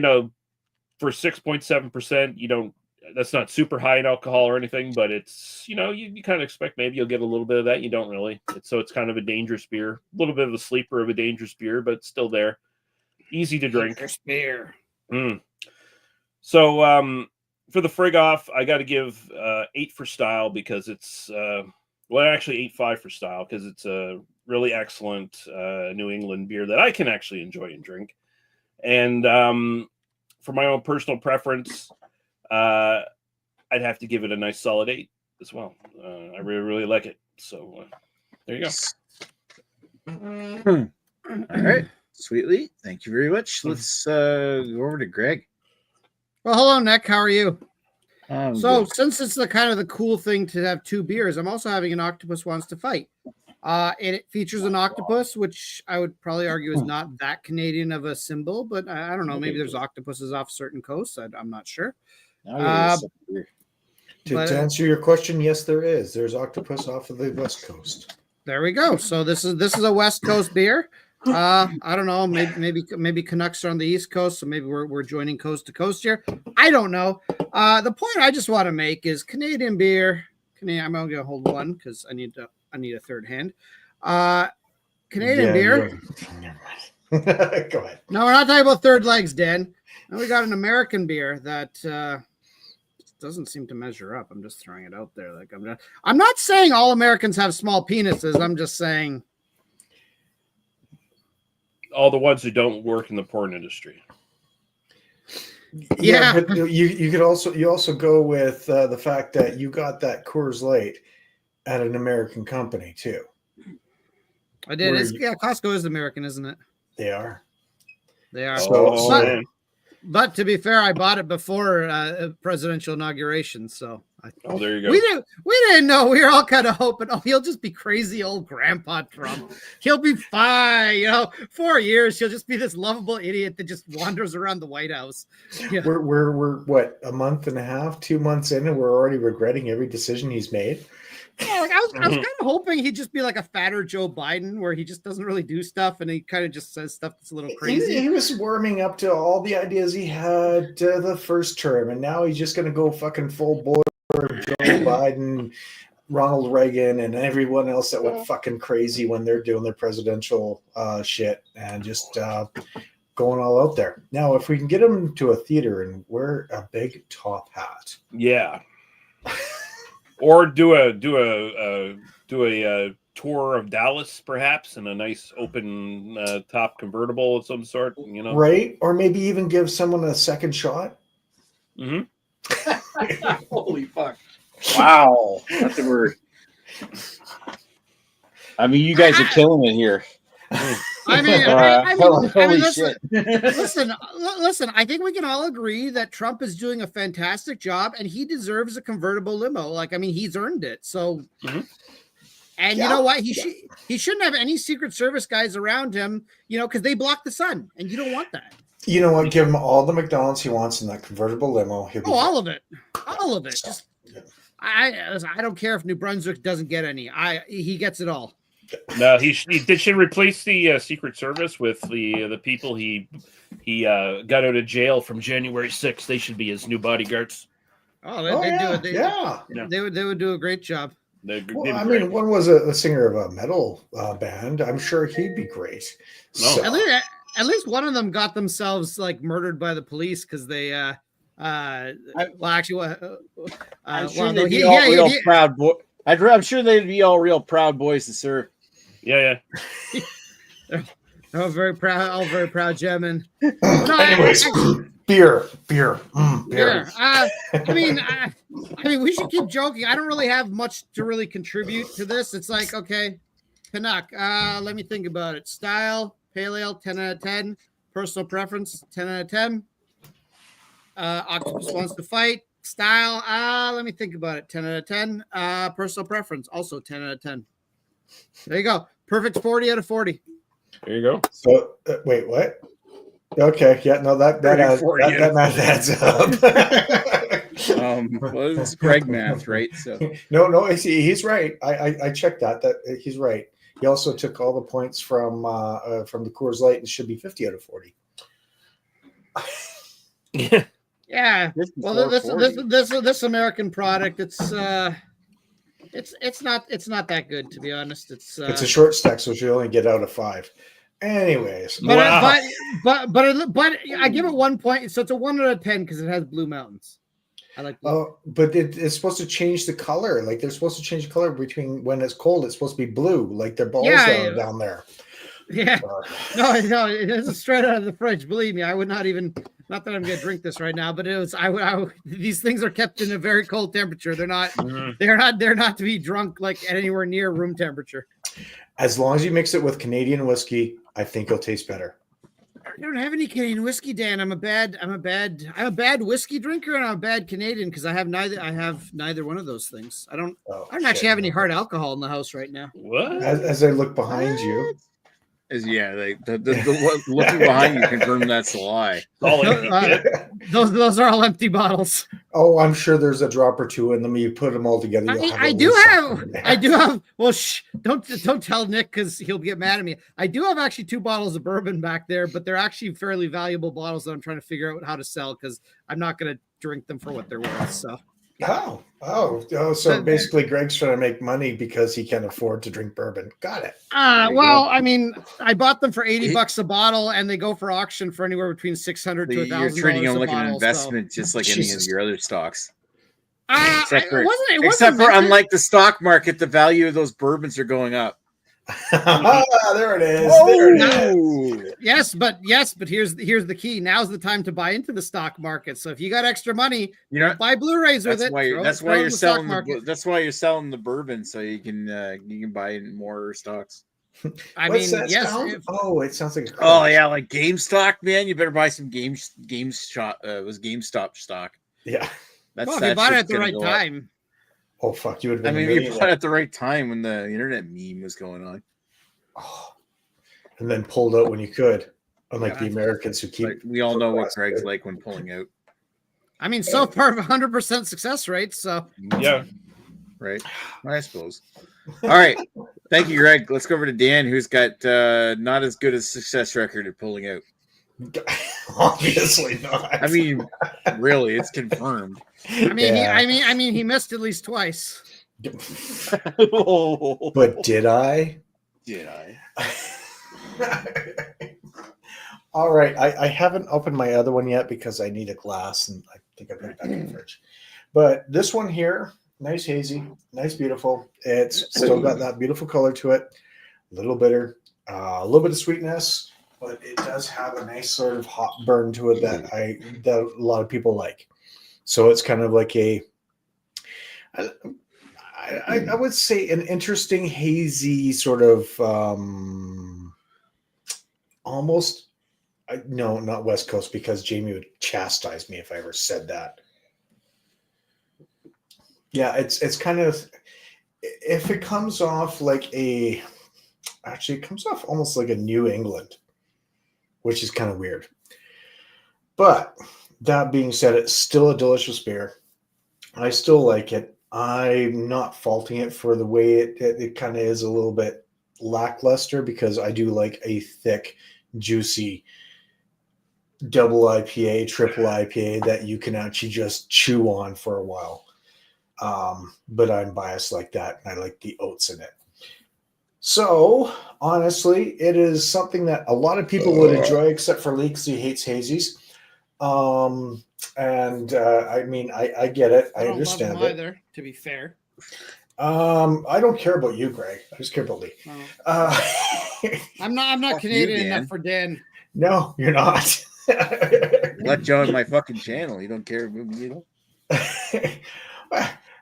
for 6.7%, that's not super high in alcohol or anything, but it's you kind of expect maybe you'll get a little bit of that. You don't really. It's kind of a dangerous beer, a little bit of a sleeper of a dangerous beer, but it's still there. Easy to drink. Dangerous beer. So for the frig off, I got to give 8 for style because it's actually 8.5 for style because it's really excellent New England beer that I can actually enjoy and drink. And for my own personal preference, I'd have to give it a nice solid 8 as well. I really, really like it. So there you go. All right. Sweetly. Thank you very much. Let's go over to Greg. Well, hello, Nick. How are you? So Good. since it's the kind of the cool thing to have 2 beers, I'm also having an Octopus Wants to Fight. And it features an octopus, which I would probably argue is not that Canadian of a symbol, but I don't know. Maybe there's octopuses off certain coasts. I'm not sure. To answer your question, yes, there is. There's octopus off of the West Coast. There we go. So this is a West Coast beer. I don't know. Maybe Canucks are on the East Coast, so maybe we're joining coast to coast here. I don't know. The point I just want to make is Canadian beer. I'm only gonna hold one because I need a third hand. Canadian beer. Go ahead. No, we're not talking about third legs, Dan. Now we got an American beer that doesn't seem to measure up. I'm just throwing it out there. Like I'm not saying all Americans have small penises. I'm just saying all the ones who don't work in the porn industry. Yeah, but you could also go with the fact that you got that Coors Light at an American company too. I did. Costco is American, isn't it? They are. They are. But to be fair, I bought it before a presidential inauguration, so. There you go. We didn't know. We were all kind of hoping, he'll just be crazy old Grandpa Trump. He'll be fine. 4 years, he'll just be this lovable idiot that just wanders around the White House. Yeah. We're what, a month and a half, 2 months in, and we're already regretting every decision he's made. Yeah, like I was kind of hoping he'd just be like a fatter Joe Biden, where he just doesn't really do stuff, and he kind of just says stuff that's a little crazy. He was warming up to all the ideas he had the first term, and now he's just going to go fucking full bore Joe Biden, Ronald Reagan, and everyone else that went fucking crazy when they're doing their presidential shit, and just going all out there. Now, if we can get him to a theater and wear a big top hat, yeah. Or do a tour of Dallas, perhaps, in a nice open top convertible of some sort, right? Or maybe even give someone a second shot. Mm-hmm. Holy fuck! Wow, that's a word. I mean, you guys are killing it here. Listen. I think we can all agree that Trump is doing a fantastic job, and he deserves a convertible limo. He's earned it. So, and you know what? He shouldn't have any Secret Service guys around him. Because they block the sun, and you don't want that. You know what? Give him all the McDonald's he wants in that convertible limo. All of it. Just, I don't care if New Brunswick doesn't get any. He gets it all. No, he should replace the Secret Service with the people he got out of jail from January 6th. They should be his new bodyguards. They would do a great job. One was a singer of a metal band. I'm sure he'd be great. So. At least one of them got themselves murdered by the police because they I'm sure they'd be all real proud boy. I'm sure they'd be all real proud boys to serve. Yeah. All very proud gentlemen. Anyways, beer. I mean, we should keep joking. I don't really have much to really contribute to this. It's like, okay, Canuck. Let me think about it. Style, pale ale, 10 out of 10. Personal preference, 10 out of 10. Octopus Wants to Fight. Style, let me think about it. 10 out of 10. Personal preference, also 10 out of 10. There you go. Perfect 40 out of 40. There you go. So, wait, what? Okay, yeah, no, that math adds up. Well, it's Greg math, right? So no, he's right. I checked that he's right. He also took all the points from the Coors Light and should be 50 out of 40. Yeah. Well, this American product, it's not that good, to be honest. It's a short stack, so you only get out of 5. Anyways, but I give it 1 point, so it's a 1 out of 10 because it has Blue Mountains. I like blue. Oh, but it's supposed to change the color. Like they're supposed to change the color between when it's cold. It's supposed to be blue, like their balls are down there. Yeah. No, it is straight out of the fridge. Believe me, I would not even. Not that I'm going to drink this right now, but it was. These things are kept in a very cold temperature. They're not. They're not to be drunk like anywhere near room temperature. As long as you mix it with Canadian whiskey, I think it'll taste better. I don't have any Canadian whiskey, Dan. I'm a bad whiskey drinker, and I'm a bad Canadian because I have neither one of those things. I don't actually have any hard alcohol in the house right now. What? As I look behind you. Like the looking behind you confirm that's a lie. Those are all empty bottles. Oh, I'm sure there's a drop or two in them. You put them all together. I do have. Well, don't tell Nick because he'll get mad at me. I do have actually 2 bottles of bourbon back there, but they're actually fairly valuable bottles that I'm trying to figure out how to sell because I'm not going to drink them for what they're worth. So. So basically Greg's trying to make money because he can't afford to drink bourbon. Got it. I mean, I bought them for $80 a bottle and they go for auction for anywhere between $600 to $1,000. You're treating them like an investment, just like any of your other stocks. Except for unlike the stock market, the value of those bourbons are going up. There it is. Yes, but here's the key. Now's the time to buy into the stock market. So if you got extra money, buy Blu-rays with it. That's why you're selling the bourbon, so you can buy in more stocks. It sounds like like GameStop, man. You better buy some GameStop stock. Yeah, if you bought it at the right time. Oh fuck! You would have been. You bought it at the right time when the internet meme was going on. Oh, and then pulled out when you could, unlike the Americans who keep. We all know what Greg's like when pulling out. I mean, so far 100% success rate. So yeah, right. I suppose. All right, thank you, Greg. Let's go over to Dan, who's got not as good a success record at pulling out. Obviously not. I mean, really, it's confirmed. I mean, he missed at least twice. But did I? All right. I haven't opened my other one yet because I need a glass and I think I put it back in the fridge. But this one here, nice hazy, nice, beautiful. It's still got that beautiful color to it. A little bitter, a little bit of sweetness. But it does have a nice sort of hot burn to it that a lot of people like. So it's kind of like I would say an interesting hazy sort of almost no, not West Coast because Jamie would chastise me if I ever said that. Yeah, it's kind of if it comes off like it comes off almost like a New England, which is kind of weird. But that being said, it's still a delicious beer. I still like it. I'm not faulting it for the way it kind of is a little bit lackluster because I do like a thick, juicy double IPA, triple IPA that you can actually just chew on for a while. But I'm biased like that, and I like the oats in it. So, honestly, it is something that a lot of people would enjoy, except for Lee, because he hates hazies. I mean, I get it. I understand love him either, to be fair. I don't care about you, Greg. I just care about Lee. I'm not Canadian enough for Dan. No, you're not. Let join my fucking channel. You don't care about me, you know?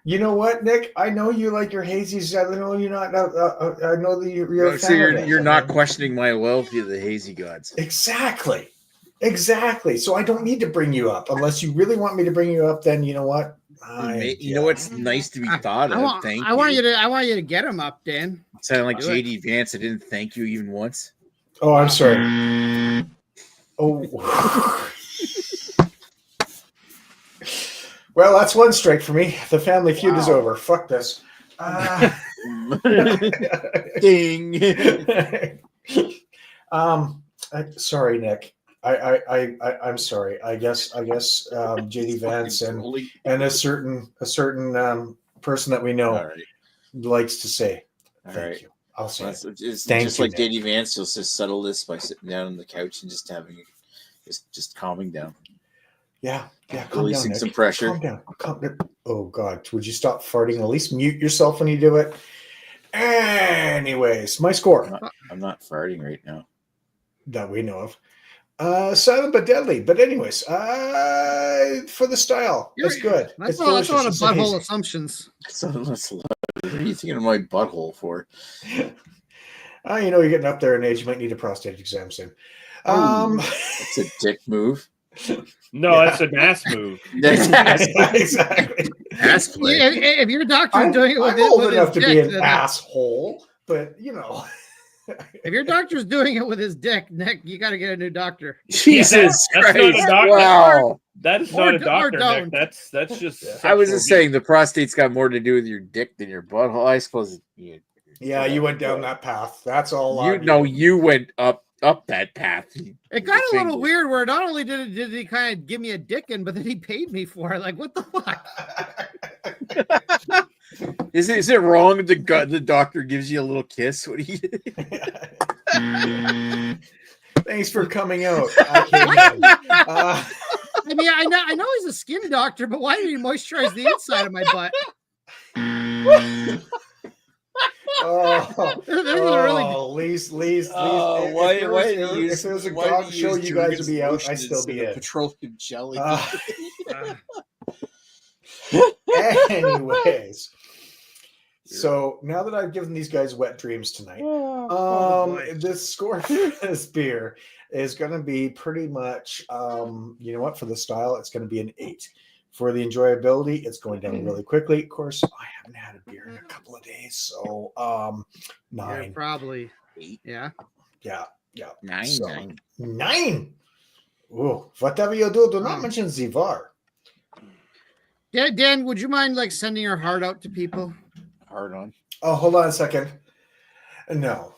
You know what, Nick? I know you like your hazies. I know you're not. I know that you're. So you're not questioning my loyalty to the hazy gods. Exactly. So I don't need to bring you up unless you really want me to bring you up. Then you know what? You know what's nice to be thought of. I want you to get him up, Dan. Sounding like JD Vance. I didn't thank you even once. Oh, I'm sorry. Oh. Well, that's one strike for me. The family feud is over. Fuck this. Ding. Sorry, Nick. I'm sorry. I guess JD Vance and a certain person that we know likes to say thank you. I'll say it's just like JD Vance. You'll just settle this by sitting down on the couch and just having just calming down. Yeah. Calm Releasing down, some Nick. pressure. Calm down. Oh God, would you stop farting? At least mute yourself when you do it. Anyways, my score I'm not farting right now. that we know of. Silent but deadly. But anyways, for the style, it's good. That's It's a lot delicious. of It's butthole amazing. assumptions. What are you thinking of my butthole for? You're getting up there in age. You might need a prostate exam soon. That's a dick move. No, that's an ass move. That's ass. Exactly. Ass play. If your doctor's doing it with, I'm old with enough his to be dick, an then asshole, but if your doctor's doing it with his dick, Nick, you got to get a new doctor. Jesus that's Christ! not a doctor. Wow. That is Or not a doctor, don't. Nick. That's just. I was sexual just saying the prostate's got more to do with your dick than your butthole. I suppose. yeah, you went down that path. That's all. You went up that path. It got a little weird where not only did he kind of give me a dick in, but then he paid me for it. Like, what the fuck? Is it wrong if the doctor gives you a little kiss? What do you? Thanks for coming out. I mean, I know he's a skin doctor, but why did he moisturize the inside of my butt? Lee's. Why if there was a dog show, you guys would be out. I'd still be in. Petroleum jelly. Anyways, so now that I've given these guys wet dreams tonight, this score for this beer is going to be pretty much, you know what? For the style, it's going to be an 8. For the enjoyability, it's going down really quickly. Of course, I haven't had a beer in a couple of days, so 9. Yeah, probably 8. Yeah. 9. Oh, whatever you do not mention Zivar. Yeah, Dan, would you mind like sending your heart out to people? Heart on. Oh, hold on a second. No.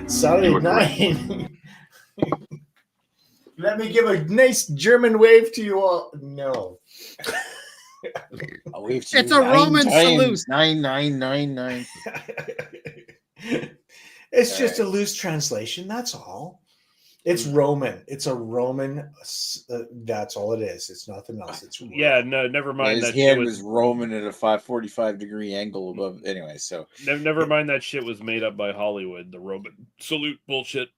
Sorry, 9. Let me give a nice German wave to you all. No. I'll wave to it's a Roman salute. 9999. It's just a loose translation. That's all. It's Roman. It's a Roman. That's all it is. It's nothing else. It's Roman. Yeah. No, never mind. His hand was Roman at a 545-degree angle above. Anyway, so never mind. That shit was made up by Hollywood. The Roman salute bullshit.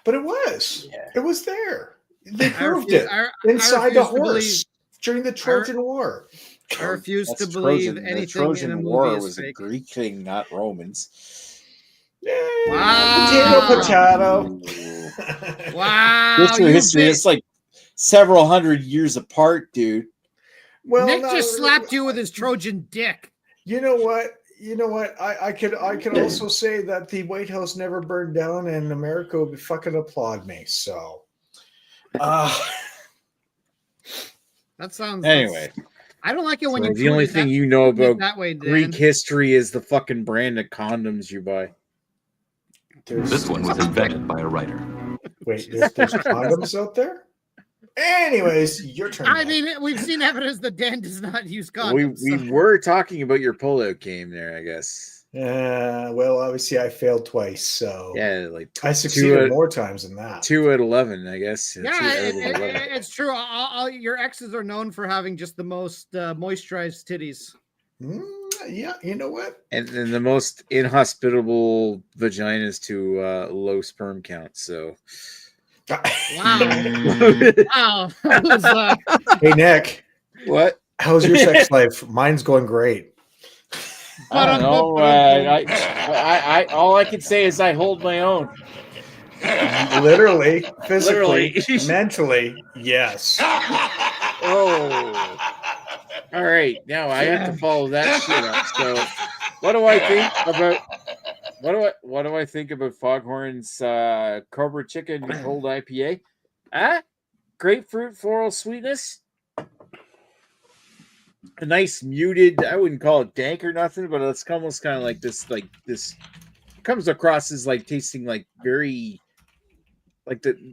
But it was. Yeah. It was there. They proved it inside the horse during the Trojan War. I refuse to believe anything. The Trojan War was a Greek thing, not Romans. Wow. Potato. Wow. History. It's like several hundred years apart, dude. Well, Nick just slapped you with his Trojan dick. You know what? I could also say that the White House never burned down, and America would fucking applaud me. So, that sounds. Anyway, I don't like it when the only thing you know about Greek history is the fucking brand of condoms you buy. This one was invented by a writer. Wait, there's condoms out there? Anyways, your turn. I mean, we've seen evidence that Dan does not use condoms. We were talking about your pullout game there, I guess. Well, obviously I failed twice, so yeah, like I succeeded more times than that. 2 out of 11, I guess. Yeah, it's true. All your exes are known for having just the most moisturized titties. Yeah, you know what? And the most inhospitable vaginas to low sperm count. So. Wow. Wow. Hey, Nick. What? How's your sex life? Mine's going great. I don't know. I all I can say is I hold my own. Literally, physically, mentally, yes. Oh. All right. Now I have to follow that shit up. So what do I think about what do I think about Foghorn's Cobra Chicken Cold IPA? Grapefruit floral sweetness. A nice muted, I wouldn't call it dank or nothing, but it's almost kind of like this comes across as like tasting like very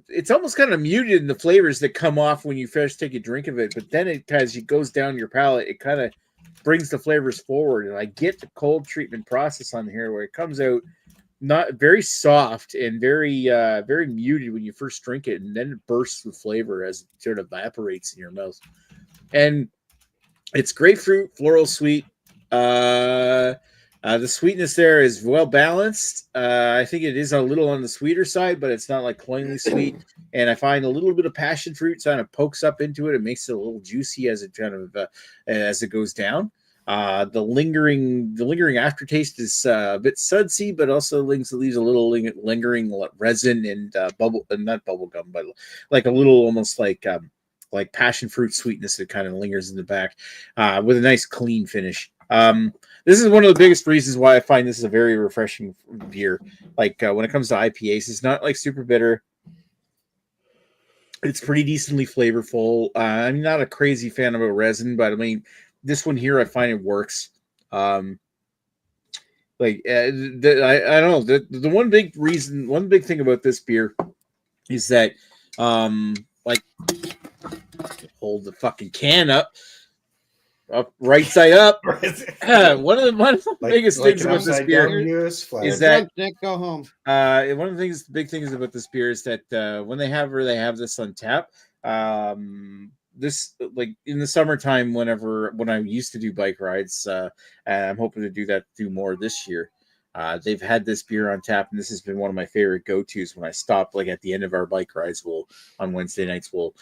it's almost kind of muted in the flavors that come off when you first take a drink of it, but then as it goes down your palate, it kind of brings the flavors forward. And I get the cold treatment process on here where it comes out not very soft and very very muted when you first drink it, and then it bursts with flavor as it sort of evaporates in your mouth. And it's grapefruit, floral sweet. The sweetness there is well balanced. I think it is a little on the sweeter side, but it's not like cloyingly sweet. And I find a little bit of passion fruit kind of pokes up into it. It makes it a little juicy as it kind of as it goes down. The lingering aftertaste is a bit sudsy, but also leaves a little lingering resin and not bubble gum, but like a little almost like passion fruit sweetness that kind of lingers in the back, with a nice clean finish. This is one of the biggest reasons why I find this is a very refreshing beer. Like when it comes to IPAs, it's not like super bitter. It's pretty decently flavorful. I'm not a crazy fan of a resin, but I mean, this one here, I find it works. I don't know. The one big thing about this beer is that, like, hold the fucking can up right side up. One of the biggest things about this beer is that Nick, go home. One of the big things about this beer is that when they have this on tap, this, like in the summertime, when I used to do bike rides, and I'm hoping to do more this year. They've had this beer on tap, and this has been one of my favorite go-tos when I stop. Like at the end of our bike rides, on Wednesday nights we'll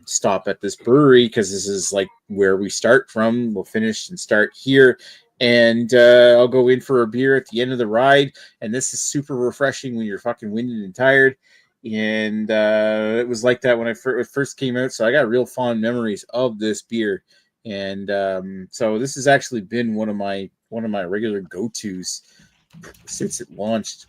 stop at this brewery because this is like where we start from. We'll finish and start here, and I'll go in for a beer at the end of the ride. And this is super refreshing when you're fucking winded and tired. And it was like that when it first came out, so I got real fond memories of this beer. And so this has actually been one of my regular go-tos since it launched.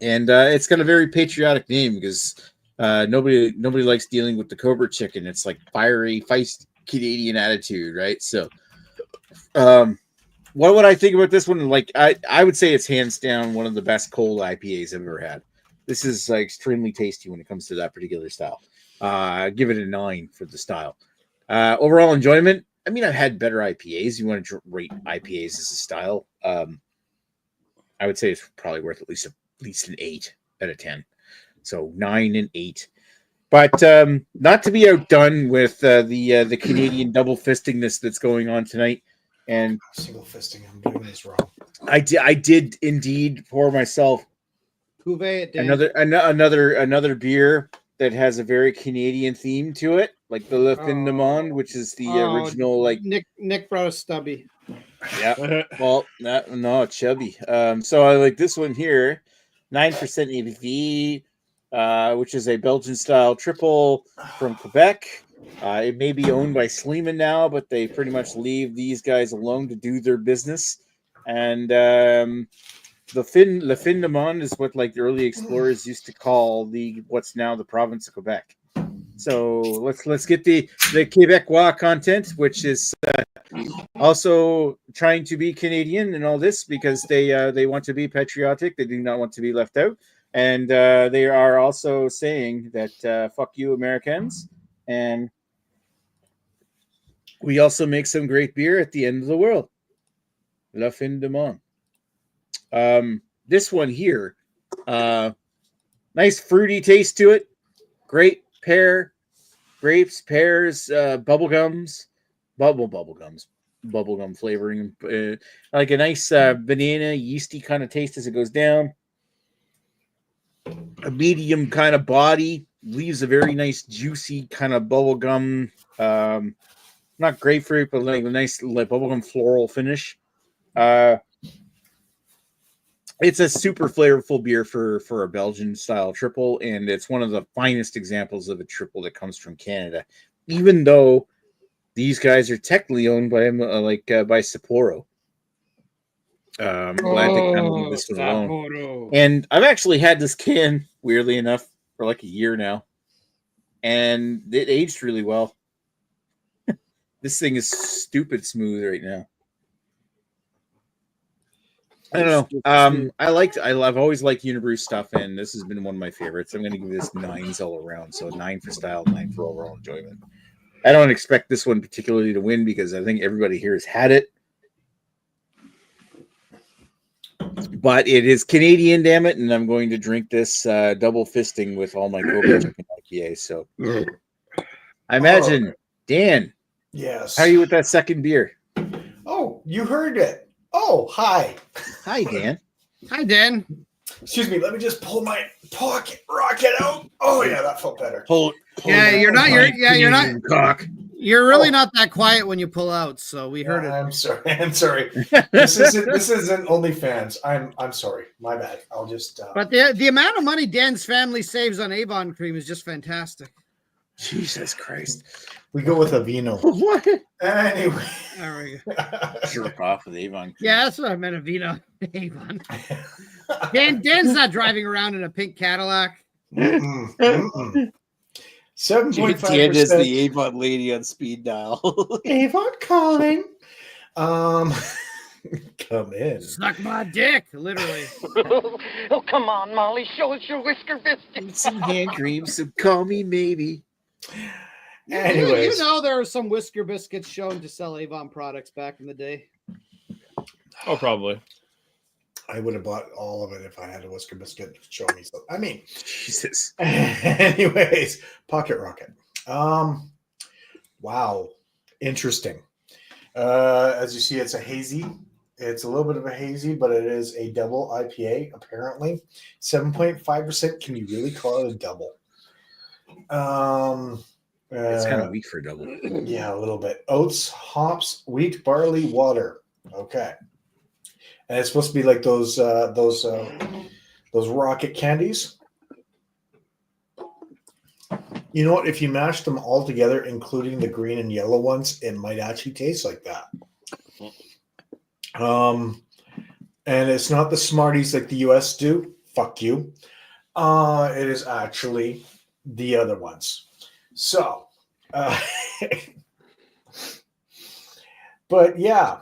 And it's got a very patriotic name because nobody likes dealing with the Cobra chicken. It's like fiery, feisty Canadian attitude, right? So what would I think about this one? Like I would say it's hands down one of the best cold IPAs I've ever had. This is extremely tasty when it comes to that particular style. Give it a 9 for the style. Overall enjoyment, I mean, I've had better IPAs. You want to rate IPAs as a style? I would say it's probably worth at least an 8 out of 10. So 9 and 8. But not to be outdone with the Canadian double fistingness that's going on tonight. And single fisting, I'm doing this wrong. I did indeed pour myself another beer that has a very Canadian theme to it, like the Le Fin de Monde, which is the original. Like Nick brought a stubby. Yeah, well, no, chubby. So I like this one here, 9% ABV, which is a Belgian style triple from Quebec. It may be owned by Sleeman now, but they pretty much leave these guys alone to do their business. And Le Fin de Monde is what like the early explorers used to call what's now the province of Quebec. So let's get the Quebecois content, which is also trying to be Canadian and all this because they want to be patriotic. They do not want to be left out, and they are also saying that fuck you Americans. And we also make some great beer at the end of the world. La Fin de Monde. This one here, nice fruity taste to it. Great grapes, pears, bubblegum flavoring, like a nice banana yeasty kind of taste as it goes down. A medium kind of body, leaves a very nice juicy kind of bubblegum, not grapefruit, but like a nice like bubblegum floral finish. It's a super flavorful beer for a Belgian style triple, and it's one of the finest examples of a triple that comes from Canada. Even though these guys are technically owned by by Sapporo. I'm glad they kind of leave this one alone. And I've actually had this can, weirdly enough, for like a year now, and it aged really well. This thing is stupid smooth right now. I don't know. I've always liked Unibrew stuff, and this has been one of my favorites. I'm going to give this 9s all around. So 9 for style, 9 for overall enjoyment. I don't expect this one particularly to win because I think everybody here has had it. But it is Canadian, damn it, and I'm going to drink this double fisting with all my Go IPA. So I imagine, Dan, Yes. how are you with that second beer? Oh, you heard it. Oh, hi. Hi, Dan. Hi, Dan. Excuse me. Let me just pull my pocket rocket out. Oh yeah, that felt better. Pull Yeah, you're not. You're not. Cock. You're really not that quiet when you pull out. So we heard it. I'm sorry. I'm sorry. This isn't OnlyFans. I'm sorry. My bad. I'll just. But the amount of money Dan's family saves on Avon cream is just fantastic. Jesus Christ. We go with a vino. What? Anyway. There we go. Jerk off with Avon. Yeah, that's what I meant. A vino. Avon. Dan's not driving around in a pink Cadillac. 7.5%. Dan is the Avon lady on speed dial. Avon calling. Come in. Suck my dick, literally. Oh, come on, Molly. Show us your whisker biscuits. Some hand cream, so call me maybe. Anyways. You know there are some whisker biscuits shown to sell Avon products back in the day. Oh, probably. I would have bought all of it if I had a whisker biscuit to show me. So I mean, Jesus. anyways, pocket rocket. Wow, interesting. As you see, it's a hazy. It's a little bit of a hazy, but it is a double IPA. Apparently, 7.5%. Can you really call it a double? It's kind of weak for a double. Yeah, a little bit. Oats, hops, wheat, barley, water. Okay. And it's supposed to be like those rocket candies. You know what? If you mash them all together, including the green and yellow ones, it might actually taste like that. And it's not the Smarties like the US do. Fuck you. It is actually the other ones. So, but yeah,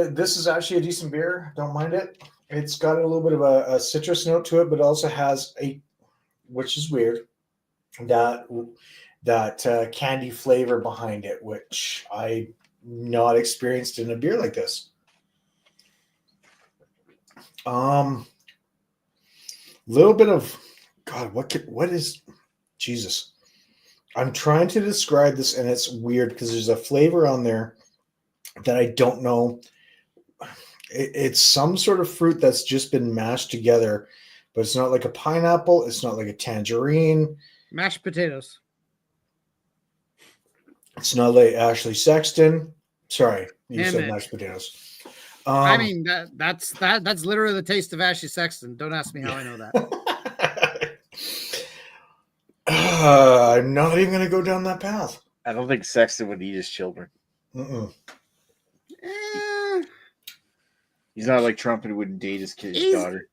this is actually a decent beer. Don't mind it. It's got a little bit of a citrus note to it, but also has which is weird, that candy flavor behind it, which I not experienced in a beer like this. Little bit of God. What is Jesus? I'm trying to describe this, and it's weird because there's a flavor on there that I don't know. It's some sort of fruit that's just been mashed together, but it's not like a pineapple. It's not like a tangerine. Mashed potatoes. It's not like Ashley Sexton. Sorry, you Damn said it. mashed potatoes. I mean, that's literally the taste of Ashley Sexton. Don't ask me how I know that. I'm not even going to go down that path. I don't think Sexton would eat his children. He's not like Trump and wouldn't date his kid's daughter.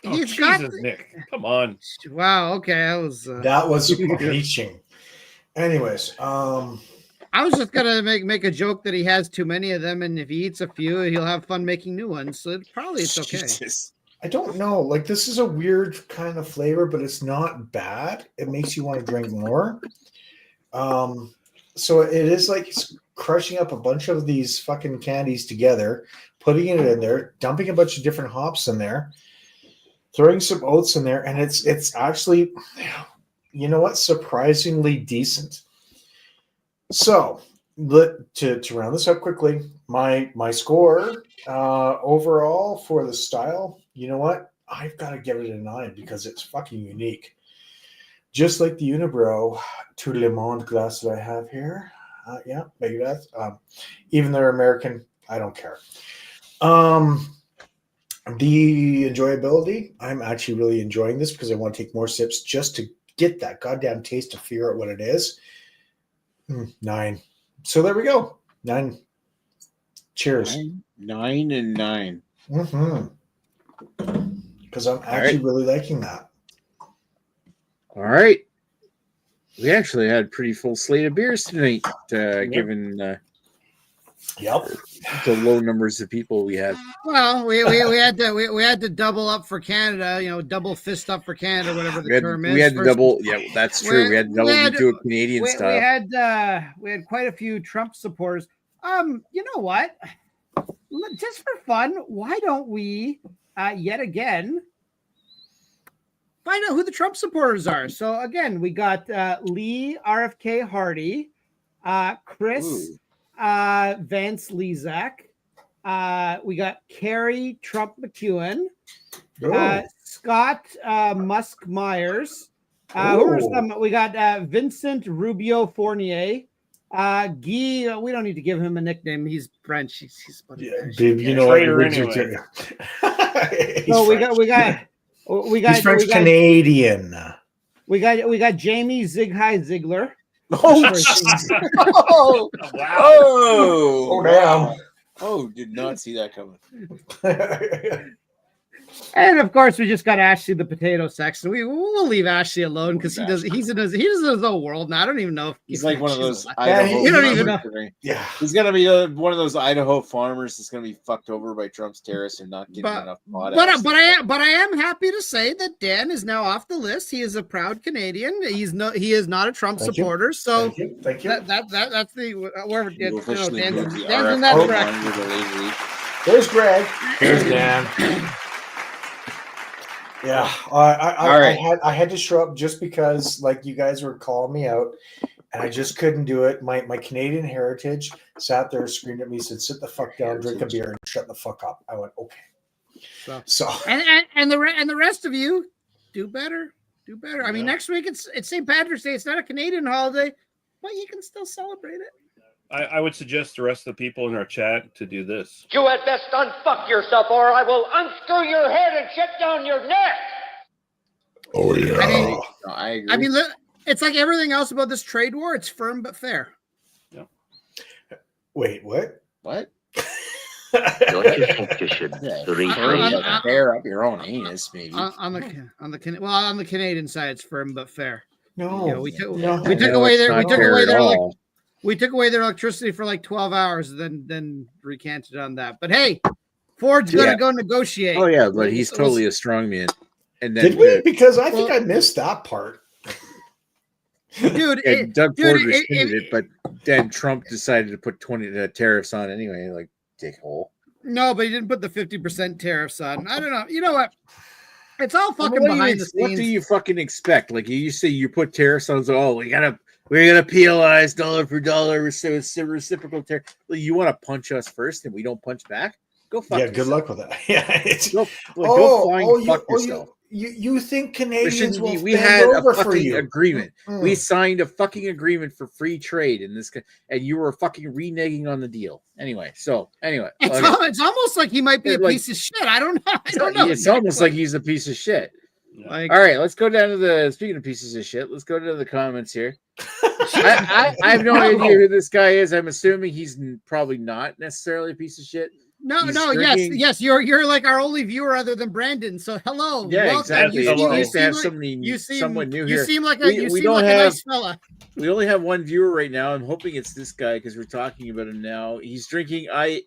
Oh, Jesus, Nick. Come on. Wow. Okay. That was reaching. Anyways, I was just gonna make a joke that he has too many of them, and if he eats a few, he'll have fun making new ones. So it's okay. Jesus. I don't know. Like, this is a weird kind of flavor, but it's not bad. It makes you want to drink more. So it is like crushing up a bunch of these fucking candies together, putting it in there, dumping a bunch of different hops in there, throwing some oats in there, and it's actually, you know what, surprisingly decent. So to round this up quickly, my score overall for the style, you know what, I've got to give it a 9 because it's fucking unique. Just like the Unibrow Tout Le Monde glass that I have here. Yeah, maybe that's even they're American, I don't care. The enjoyability, I'm actually really enjoying this because I want to take more sips just to get that goddamn taste to figure out what it is. 9. So there we go. 9. Cheers. 9 and 9. Because I'm actually really liking that. All right. We actually had a pretty full slate of beers tonight, given the low numbers of people we had. Well, we had to double up for Canada, double fist up for Canada, whatever the term is. We had to double. Yeah, that's true. We had to double into a Canadian style. We had quite a few Trump supporters. You know what? Just for fun, why don't we yet again, find out who the Trump supporters are. So again, we got Lee RFK Hardy, Chris Vance Lezak. We got Carrie Trump McEwen, Scott Musk Myers. Who are some? We got Vincent Rubio Fournier. Guy, we don't need to give him a nickname. He's French. He's you know what? Anyway. So we got he's French Canadian. We got Jamie Zighai Ziegler. Oh, Wow. oh, damn. Oh, did not see that coming. And of course, we just got Ashley the potato section. We'll leave Ashley alone because he's in his own world. And I don't even know if he's like one of those. You don't even know. Yeah, he's gonna be one of those Idaho farmers that's gonna be fucked over by Trump's tariffs and not getting enough potash. But I am happy to say that Dan is now off the list. He is a proud Canadian. He is not a Trump supporter. So thank you. That's the wherever Dan's in Dan's that track. There's Greg. Here's Dan. Yeah, I had to show up just because, like, you guys were calling me out, and I just couldn't do it. My Canadian heritage sat there, screamed at me, said, "Sit the fuck down, drink a beer, and shut the fuck up." I went, "Okay." So and the rest of you do better. I mean, next week it's St. Patrick's Day. It's not a Canadian holiday, but you can still celebrate it. I would suggest the rest of the people in our chat to do this. You had best unfuck yourself, or I will unscrew your head and shut down your neck. Oh yeah. I agree. I mean, it's like everything else about this trade war. It's firm but fair. Yeah. Wait, what? What? Don't you think you should Fair up your own anus, maybe. On the Canadian side, it's firm but fair. No, yeah, we took away their we took away their electricity for like 12 hours, then recanted on that. But hey, Ford's gonna go negotiate. Oh yeah, but he's totally a strong man. And then did we? Because I think I missed that part. Dude, Doug Ford rescinded it, but then Trump decided to put 20 tariffs on anyway, like dickhole. No, but he didn't put the 50% tariffs on. I don't know. You know what? It's all fucking behind the scenes. What do you fucking expect? Like you say, you put tariffs on. So, we're gonna penalize dollar for dollar reciprocal tariff. Well, you want to punch us first, and we don't punch back? Go fuck yourself. Good luck with that. Yeah, go flying fuck yourself. You think Canadians will we had a over fucking for you. agreement. We signed a fucking agreement for free trade in this, and you were fucking reneging on the deal. Anyway, it's almost like he might be a piece of shit. I don't know. It's almost like he's a piece of shit. All right, let's go down to speaking of pieces of shit. Let's go to the comments here. I have no idea who this guy is. I'm assuming he's probably not necessarily a piece of shit. Yes. You're like our only viewer other than Brandon. So hello. Yeah, welcome. exactly. You nice to have someone new here. You seem like a nice fella. We only have one viewer right now. I'm hoping it's this guy because we're talking about him now. He's drinking IHE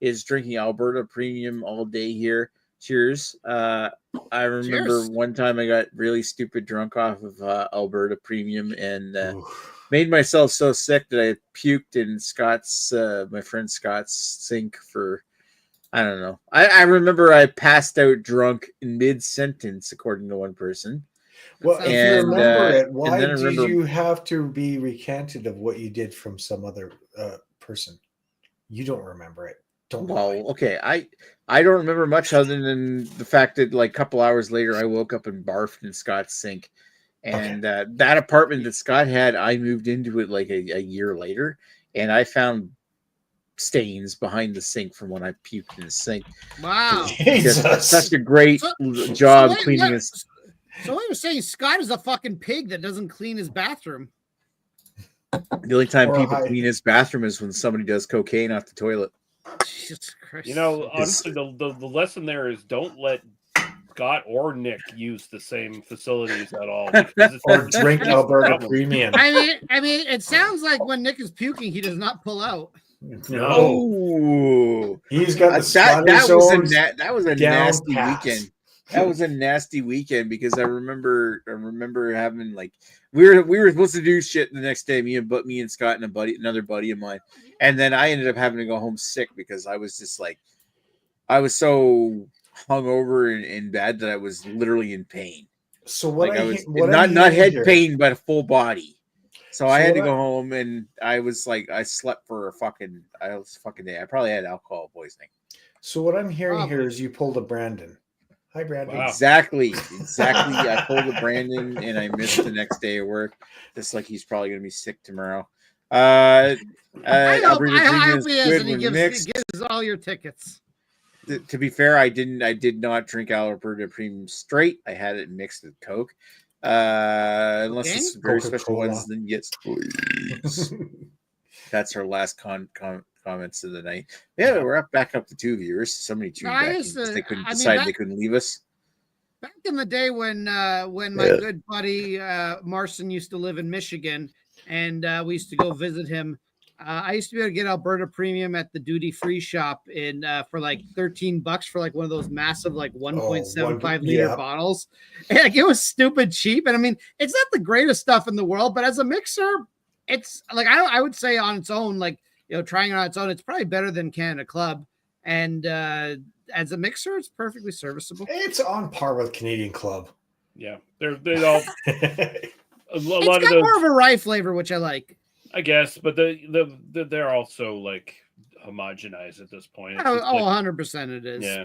is drinking Alberta Premium all day here. Cheers. I remember one time I got really stupid drunk off of Alberta Premium and made myself so sick that I puked in my friend Scott's sink for, I don't know. I remember I passed out drunk in mid-sentence, according to one person. Well, if you remember it, why did you have to be recanted of what you did from some other person? You don't remember it. Okay. I don't remember much other than the fact that like a couple hours later, I woke up and barfed in Scott's sink. And that apartment that Scott had, I moved into it like a year later, and I found stains behind the sink from when I puked in the sink. Wow. Such a great job cleaning this. So what you're saying, Scott is a fucking pig that doesn't clean his bathroom. The only time people clean his bathroom is when somebody does cocaine off the toilet. Jesus Christ. You know, honestly, the lesson there is don't let Scott or Nick use the same facilities at all. Or drink Alberta Premium. I mean, it sounds like when Nick is puking, he does not pull out. No, he's got that was a nasty weekend. That was a nasty weekend because I remember having like we were supposed to do shit the next day. Me and Scott and another buddy of mine, and then I ended up having to go home sick because I was just like I was so hungover and bad that I was literally in pain. So what Like I I was what not I'm not head hearing here- pain, but a full body. So I had to what go home, and I was like, I slept for a fucking day. I probably had alcohol poisoning. So what I'm hearing Probably. here is you pulled a Brandon. Hi, Brandon. Wow. Exactly. I pulled a Brandon, and I missed the next day of work. Just like he's probably gonna be sick tomorrow. I hope Alberta he Premium is, Squid and he was mixed. gives all your tickets. To be fair, I did not drink Alberta Premium straight. I had it mixed with Coke. Unless it's very special Coca-Cola. ones, then yes, please. That's our last comments of the night. Yeah, we're back up to 2 viewers. Somebody tuned back in because they couldn't decide they couldn't leave us. Back in the day when my good buddy Marson used to live in Michigan, and we used to go visit him. I used to be able to get Alberta Premium at the duty free shop in for like $13 for like one of those massive like 1.75 liter bottles. And, like, it was stupid cheap. And I mean, it's not the greatest stuff in the world, but as a mixer, it's like I would say on its own, like, you know, trying it on its own, it's probably better than Canada Club. And as a mixer, it's perfectly serviceable. It's on par with Canadian Club. Yeah, they all It's got more of a rye flavor, which I like. I guess, but they're also like homogenized at this point. It's Oh, like, 100% it is. Yeah.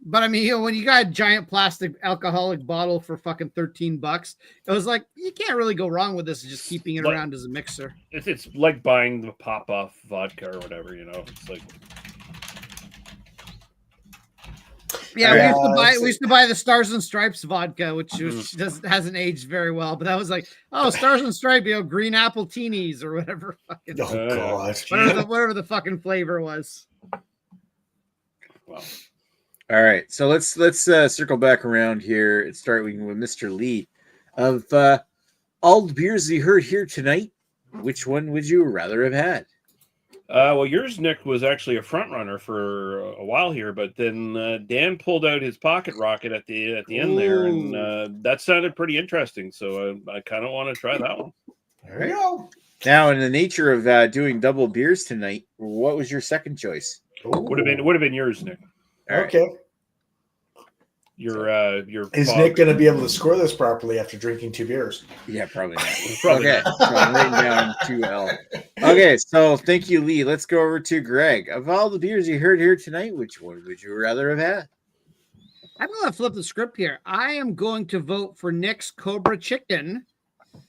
But I mean, you know, when you got a giant plastic alcoholic bottle for fucking $13, it was like, you can't really go wrong with this, just keeping it around as a mixer. It's like buying the pop-off vodka or whatever, you know. It's like, yeah, we used to buy the Stars and Stripes vodka, which hasn't aged very well. But that was like, oh, Stars and Stripes, you know, green apple teenies or whatever. Fucking, whatever the fucking flavor was. Wow. All right, so let's circle back around here and start with Mr. Lee. Of all the beers you heard here tonight, which one would you rather have had? Well, yours, Nick, was actually a front runner for a while here, but then Dan pulled out his pocket rocket at the end there, and that sounded pretty interesting. So I kind of want to try that one. There you go. Now, in the nature of doing double beers tonight, what was your second choice? Would have been yours, Nick. All right. Okay. Your Is Nick going to be able to score this properly after drinking 2 beers? Yeah, probably not. Probably okay, so I'm writing down 2L. Okay, so thank you, Lee. Let's go over to Greg. Of all the beers you heard here tonight, which one would you rather have had? I'm going to flip the script here. I am going to vote for Nick's Cobra Chicken,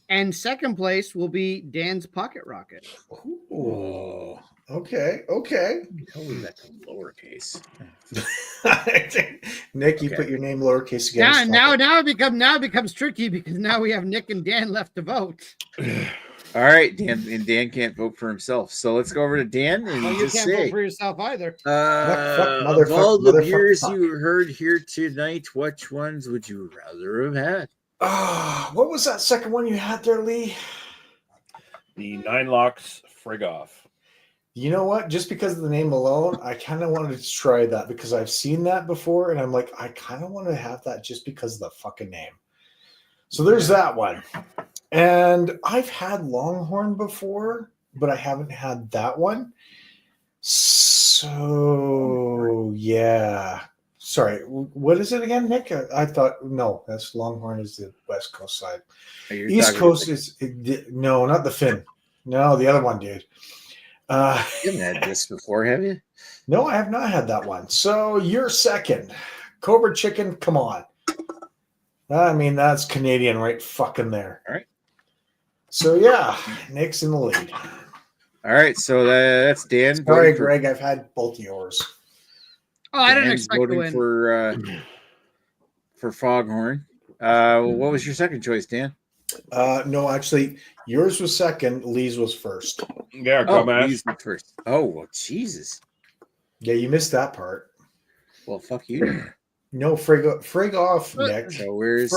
and second place will be Dan's Pocket Rocket. Oh, okay. Okay. Tell me that's lowercase. Nick, you put your name lowercase again. Now it becomes tricky because now we have Nick and Dan left to vote. All right, Dan can't vote for himself. So let's go over to Dan and you can't vote for yourself either. Of all the beers you heard here tonight, which ones would you rather have had? What was that second one you had there, Lee? The 9 Locks Frig Off. You know what? Just because of the name alone, I kind of wanted to try that because I've seen that before, and I'm like, I kind of want to have that just because of the fucking name. So there's that one. And I've had Longhorn before, but I haven't had that one. So, yeah. Sorry, what is it again, Nick? I thought, no, that's Longhorn is the West Coast side. East Coast is, no, not the Finn. No, the other one, dude. You haven't had this before, have you? No, I have not had that one. So you're second. Cobra Chicken, come on. I mean, that's Canadian right fucking there. All right. So, yeah, Nick's in the lead. All right, so that's Dan. Sorry, Greg, I've had both yours. Oh, I didn't expect to win. For Foghorn. What was your second choice, Dan? No, actually, yours was second. Lee's was first. Yeah, Lee's was first. Oh, well, Jesus. Yeah, you missed that part. Well, fuck you. No, frig off, Nick. So where's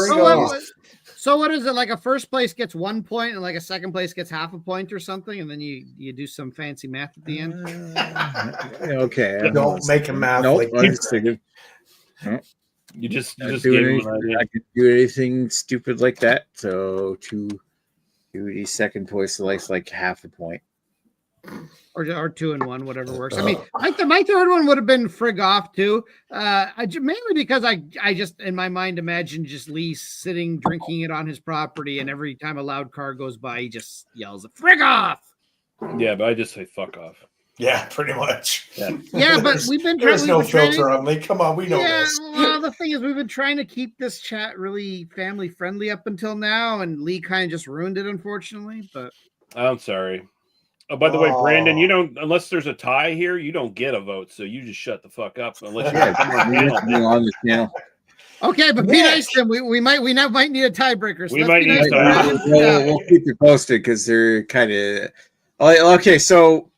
So what is it? Like a first place gets 1 point and like a second place gets half a point or something, and then you do some fancy math at the end? Okay. Don't make a math like that. You just I gave could do anything stupid like that. So to the second place, like half a point. or 2-in-1, whatever works. I mean, my third one would have been frig off too. Mainly because I just in my mind imagine just Lee sitting drinking it on his property, and every time a loud car goes by, he just yells "frig off." Yeah, but I just say fuck off. Yeah, pretty much. Yeah, but we've been there's no filter on Lee. Come on, we know this. Well, the thing is, we've been trying to keep this chat really family friendly up until now, and Lee kind of just ruined it, unfortunately. But I'm sorry. Oh, by the way, Brandon, you don't unless there's a tie here, you don't get a vote, so you just shut the fuck up unless you're on the channel. Okay, but be nice to them. We might need a tiebreaker. So we might need we'll keep you posted because they're kind of okay. So,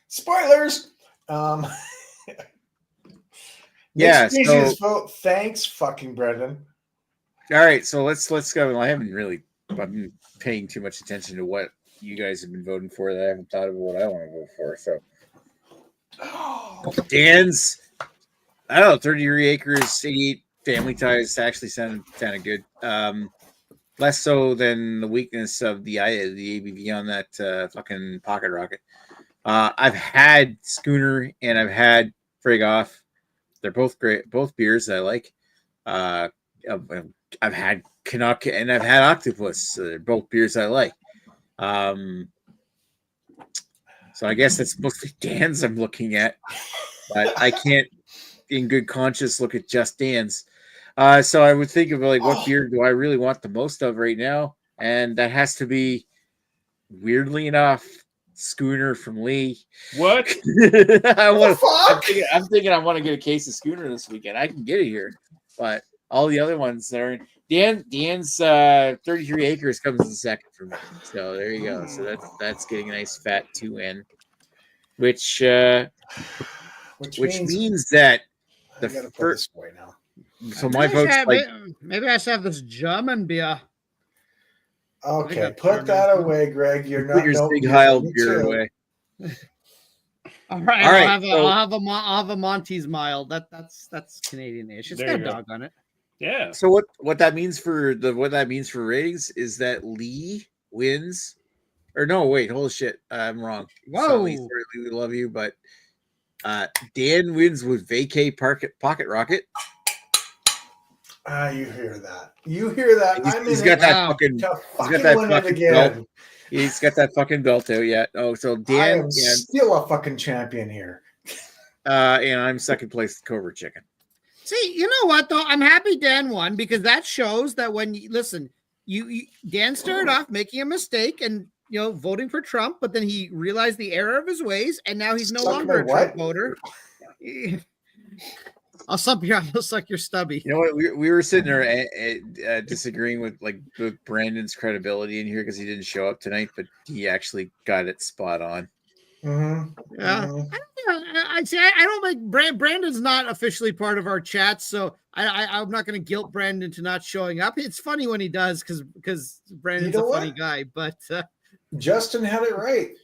spoilers. Yeah. So vote. Thanks, fucking Brendan. All right, so let's go. I've been paying too much attention to what you guys have been voting for that I haven't thought of what I want to vote for. So Dan's, I don't know, 33 acres, 88 family ties actually sounded kind of good. Less so than the weakness of the ABV on that fucking pocket rocket. I've had Schooner and I've had Frig Off. They're both great, both beers that I like. I've had Canuck and I've had Octopus. They're both beers I like. So I guess that's mostly Dan's I'm looking at, but I can't, in good conscience, look at just Dan's. So I would think of like, what beer do I really want the most of right now? And that has to be, weirdly enough, Schooner from Lee. What? I'm thinking I want to get a case of Schooner this weekend. I can get it here, but all the other ones there. Dan's 33 acres comes in second for me. So there you go. So that's getting a nice fat 2N, which means that the first way now. So my vote's maybe I should have this German beer. Okay, put that away, Greg. You're not your big Heil beer away. All right. I'll have a Monty's mild. That's Canadian-ish. It's got a dog on it. Yeah. So what that means for ratings is that Lee wins, or no? Wait, holy shit! I'm wrong. Whoa, sorry, Lee, we love you, but Dan wins with Vacay Pocket Rocket. You hear that? You hear that? He's got that fucking. He's got that fucking belt. He's got that fucking belt out yet. Oh, so Dan I am still a fucking champion here. And I'm second place with Cobra Chicken. See, you know what though? I'm happy Dan won because that shows that when you listen, you Dan started off making a mistake and voting for Trump, but then he realized the error of his ways, and now he's no longer a Trump voter. I'll suck your stubby. You know what? We were sitting there disagreeing with Brandon's credibility in here because he didn't show up tonight, but he actually got it spot on. Mm-hmm. Yeah. I don't like Brandon's not officially part of our chat, so I'm not going to guilt Brandon to not showing up. It's funny when he does because Brandon's a funny guy, but Justin had it right.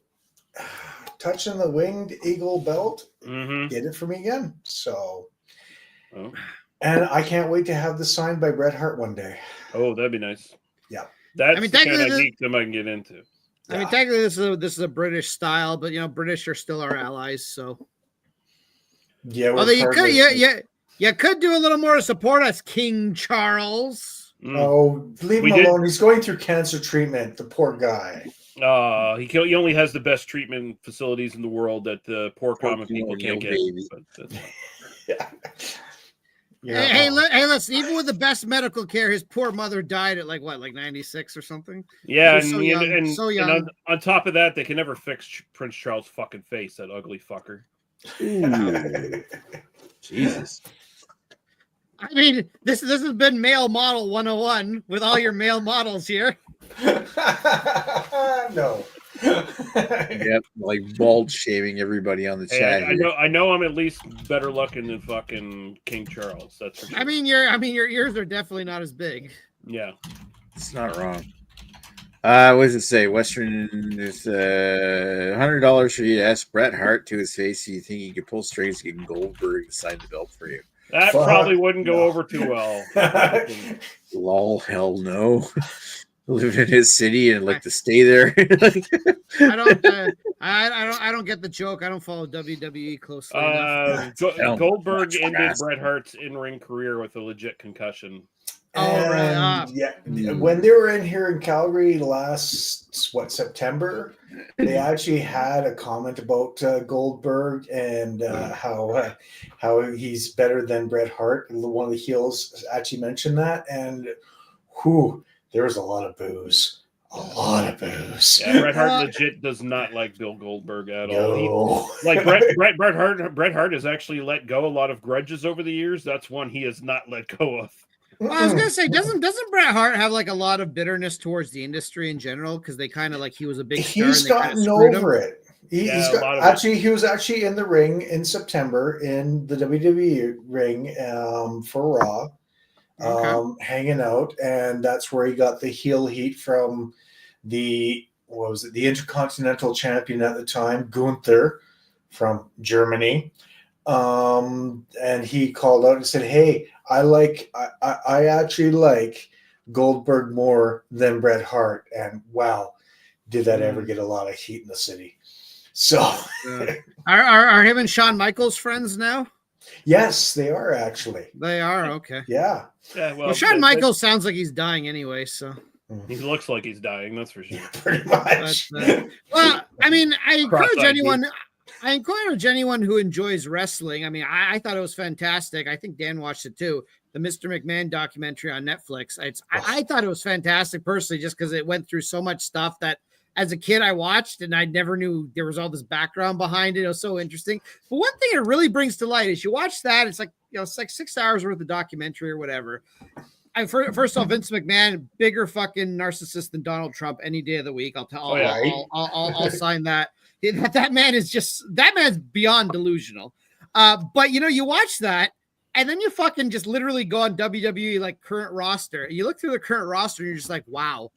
Touching the winged eagle belt did it for me again. So, and I can't wait to have this signed by Bret Hart one day. Oh, that'd be nice. Yeah, that's the kind of geekdom I can get into. I mean, technically, this is a British style, but British are still our allies. So, yeah. Although you could do a little more to support us, King Charles. Oh, leave him alone. He's going through cancer treatment. The poor guy. He only has the best treatment facilities in the world that the poor common people can't get. Hey, listen, even with the best medical care, his poor mother died at like 96 or something? Yeah, so young. And on top of that, they can never fix Prince Charles' fucking face, that ugly fucker. Jesus. I mean, this has been Male Model 101 with all your male models here. No. Yep, like bald shaving everybody on the chat. I know I'm at least better looking than fucking King Charles. That's for sure. I mean your ears are definitely not as big. Yeah. It's not wrong. What does it say? Western is $100 for you to ask Bret Hart to his face. Do you think he could pull strings to get Goldberg to sign the belt for you? That probably wouldn't go over too well. Lol, hell no. live in his city and like to stay there. I don't get the joke. I don't follow WWE closely enough. Goldberg ended Bret Hart's in-ring career with a legit concussion. When they were in here in Calgary last September, they actually had a comment about Goldberg and how he's better than Bret Hart. One of the heels actually mentioned that, and there was a lot of boos. Yeah, Bret Hart legit does not like Bill Goldberg at all. Bret Hart has actually let go a lot of grudges over the years. That's one he has not let go of. Well, I was gonna say, doesn't Bret Hart have like a lot of bitterness towards the industry in general? Because they kind of like he was a big star. He's gotten over it. He was actually in the ring in September in the WWE ring for Raw. Hanging out, and that's where he got the heel heat from the Intercontinental Champion at the time, Gunther from Germany. And he called out and said, "Hey, I actually like Goldberg more than Bret Hart." And wow, did that ever get a lot of heat in the city? So, are him and Shawn Michaels friends now? Yes, they are actually. They are, okay. Yeah. Well, Shawn Michaels sounds like he's dying anyway, so he looks like he's dying. That's for sure. Pretty much. Well, I mean, I encourage anyone who enjoys wrestling. I mean, I thought it was fantastic. I think Dan watched it too. The Mr. McMahon documentary on Netflix. I thought it was fantastic personally, just because it went through so much stuff that as a kid I watched and I never knew there was all this background behind it. It was so interesting. But one thing it really brings to light is you watch that, it's like, it's like 6 hours worth of documentary or whatever. First off, Vince McMahon, bigger fucking narcissist than Donald Trump any day of the week. I'll sign that. That man's beyond delusional. But you watch that and then you fucking just literally go on WWE like current roster. You look through the current roster and you're just like, wow.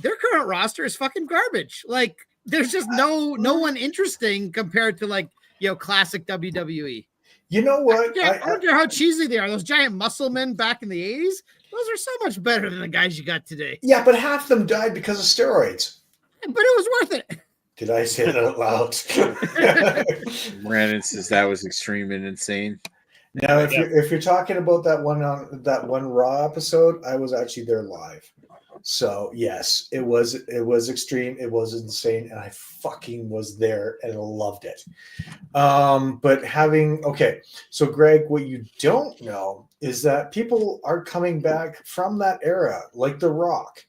Their current roster is fucking garbage. Like, there's just no one interesting compared to like classic WWE. You know what? I don't care how cheesy they are. Those giant muscle men back in the 80s, those are so much better than the guys you got today. Yeah, but half them died because of steroids. But it was worth it. Did I say that out loud? Brandon says that was extreme and insane. Now, if you're talking about that one Raw episode, I was actually there live. So yes, it was extreme. It was insane, and I fucking was there and loved it. But so Greg, what you don't know is that people are coming back from that era, like The Rock.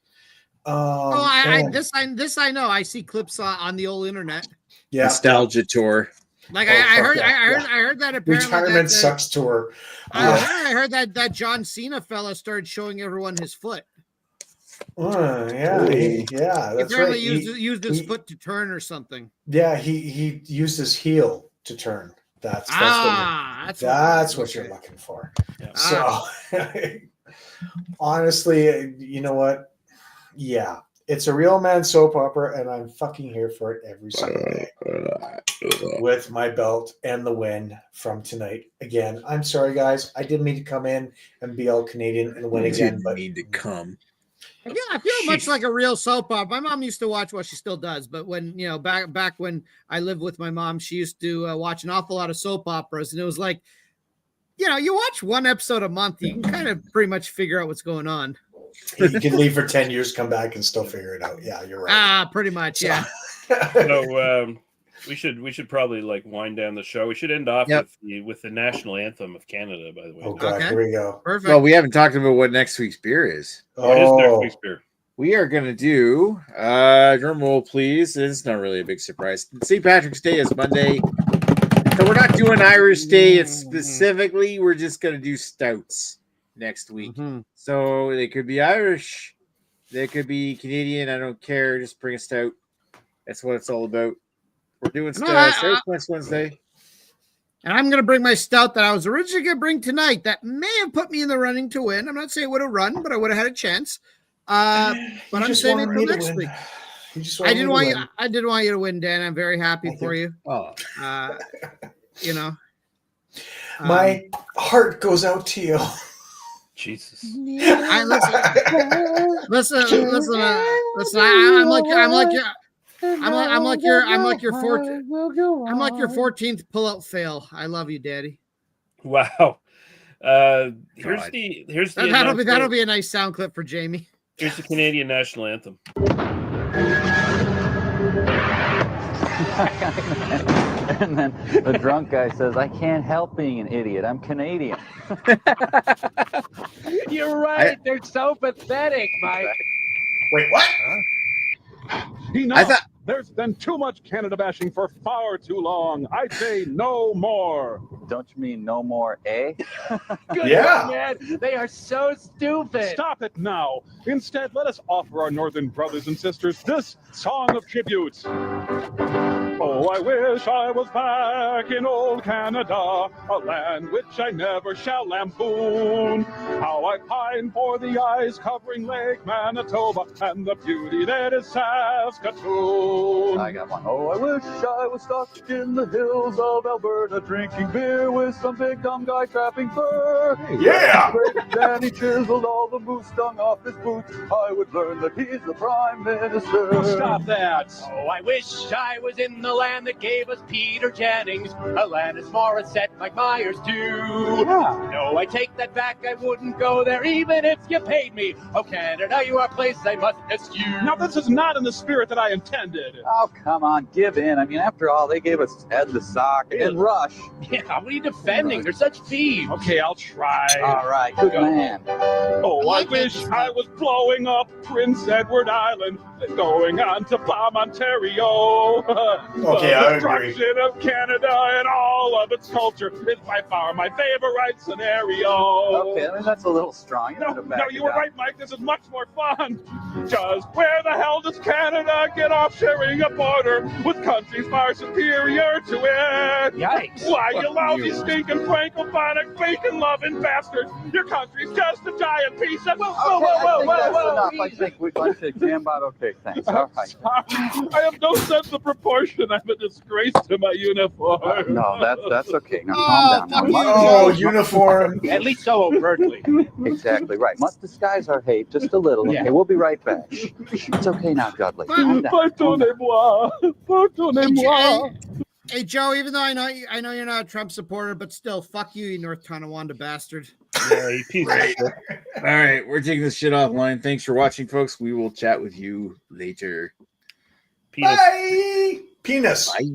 This I know. I see clips on the old internet. Yeah, nostalgia tour. Like I heard that apparently retirement sucks tour. I heard that John Cena fella started showing everyone his foot. He apparently used his foot to turn or something. Yeah, he used his heel to turn. That's what you're looking for. Yeah. So honestly, you know what? Yeah, it's a real man soap opera, and I'm fucking here for it every single day. With my belt and the win from tonight. Again, I'm sorry, guys. I didn't mean to come in and be all Canadian and win again. But need to come. Yeah, I feel much like a real soap opera. My mom used to watch, well, she still does, but when back when I lived with my mom, she used to watch an awful lot of soap operas, and it was like, you watch one episode a month, you can kind of pretty much figure out what's going on. You can leave for 10 years, come back, and still figure it out. Yeah, you're right. Pretty much, yeah. So we should probably like wind down the show. We should end off with the national anthem of Canada, by the way. Oh God, here we go. Perfect. Well, we haven't talked about what next week's beer is. What is next week's beer? We are going to do, drum roll, please. It's not really a big surprise. St. Patrick's Day is Monday. So we're not doing Irish Day. It's specifically, we're just going to do stouts next week. Mm-hmm. So they could be Irish. They could be Canadian. I don't care. Just bring a stout. That's what it's all about. We're doing stouts next Wednesday. And I'm going to bring my stout that I was originally going to bring tonight that may have put me in the running to win. I'm not saying it would have run, but I would have had a chance. But I'm saving it for next week. I didn't want you to win, Dan. I'm very happy for you. Oh, my heart goes out to you. Jesus. Listen, Listen. I'm like your 14th pull-out fail. I love you, Daddy. Wow. Here's the that'll be a nice sound clip for Jamie. Here's the Canadian national anthem. And then the drunk guy says, "I can't help being an idiot. I'm Canadian." You're right. They're so pathetic, Mike. Wait, what? Enough. There's been too much Canada bashing for far too long. I say no more. Don't you mean no more, eh? Good Yeah. one, man. They are so stupid. Stop it now. Instead, let us offer our northern brothers and sisters this song of tribute. Oh, I wish I was back in old Canada, a land which I never shall lampoon. How I pine for the ice-covering Lake Manitoba and the beauty that is Saskatoon. I got one. Oh, I wish I was stuck in the hills of Alberta, drinking beer with some big dumb guy trapping fur. Yeah! And he chiseled all the moose dung off his boots. I would learn that he's the Prime Minister. Stop that. Oh, I wish I was in the land that gave us Peter Jennings, Alanis Morissette, Mike Myers too. Yeah. No, I take that back. I wouldn't go there even if you paid me. Oh, Canada, you are a place I must eschew. Now, this is not in the spirit that I intended. Oh, come on, give in. I mean, after all, they gave us Ed the Sock and Rush. Yeah, what are you defending? They're such thieves. Okay, I'll try. All right, good man. Oh, I wish I was blowing up Prince Edward Island, going on to bomb Ontario. Okay, I the agree. destruction of Canada and all of its culture is by far my favorite scenario. Okay, I mean, that's a little strong. No, you were right, Mike. This is much more fun. Just where the hell does Canada get off sharing a border with countries far superior to it? Yikes. Why, you lousy, stinking, francophonic, bacon-loving bastard. Your country's just a giant piece of... Whoa. I think we got to jam out. Okay, thanks. All right. I have no sense of proportion. I'm a disgrace to my uniform. No, that's okay. Now calm down. Oh, uniform. At least so overtly. Exactly right. Must disguise our hate just a little. Yeah. Okay, we'll be right back. It's okay now, Dudley. Calm down. Pardonnez-moi. Pardonnez-moi. Hey Joe, even though I know you're not a Trump supporter, but still, fuck you, you North Tonawanda bastard. Yeah, you piece of shit. All right, we're taking this shit offline. Thanks for watching, folks. We will chat with you later. Penis. Bye. Penis. Bye.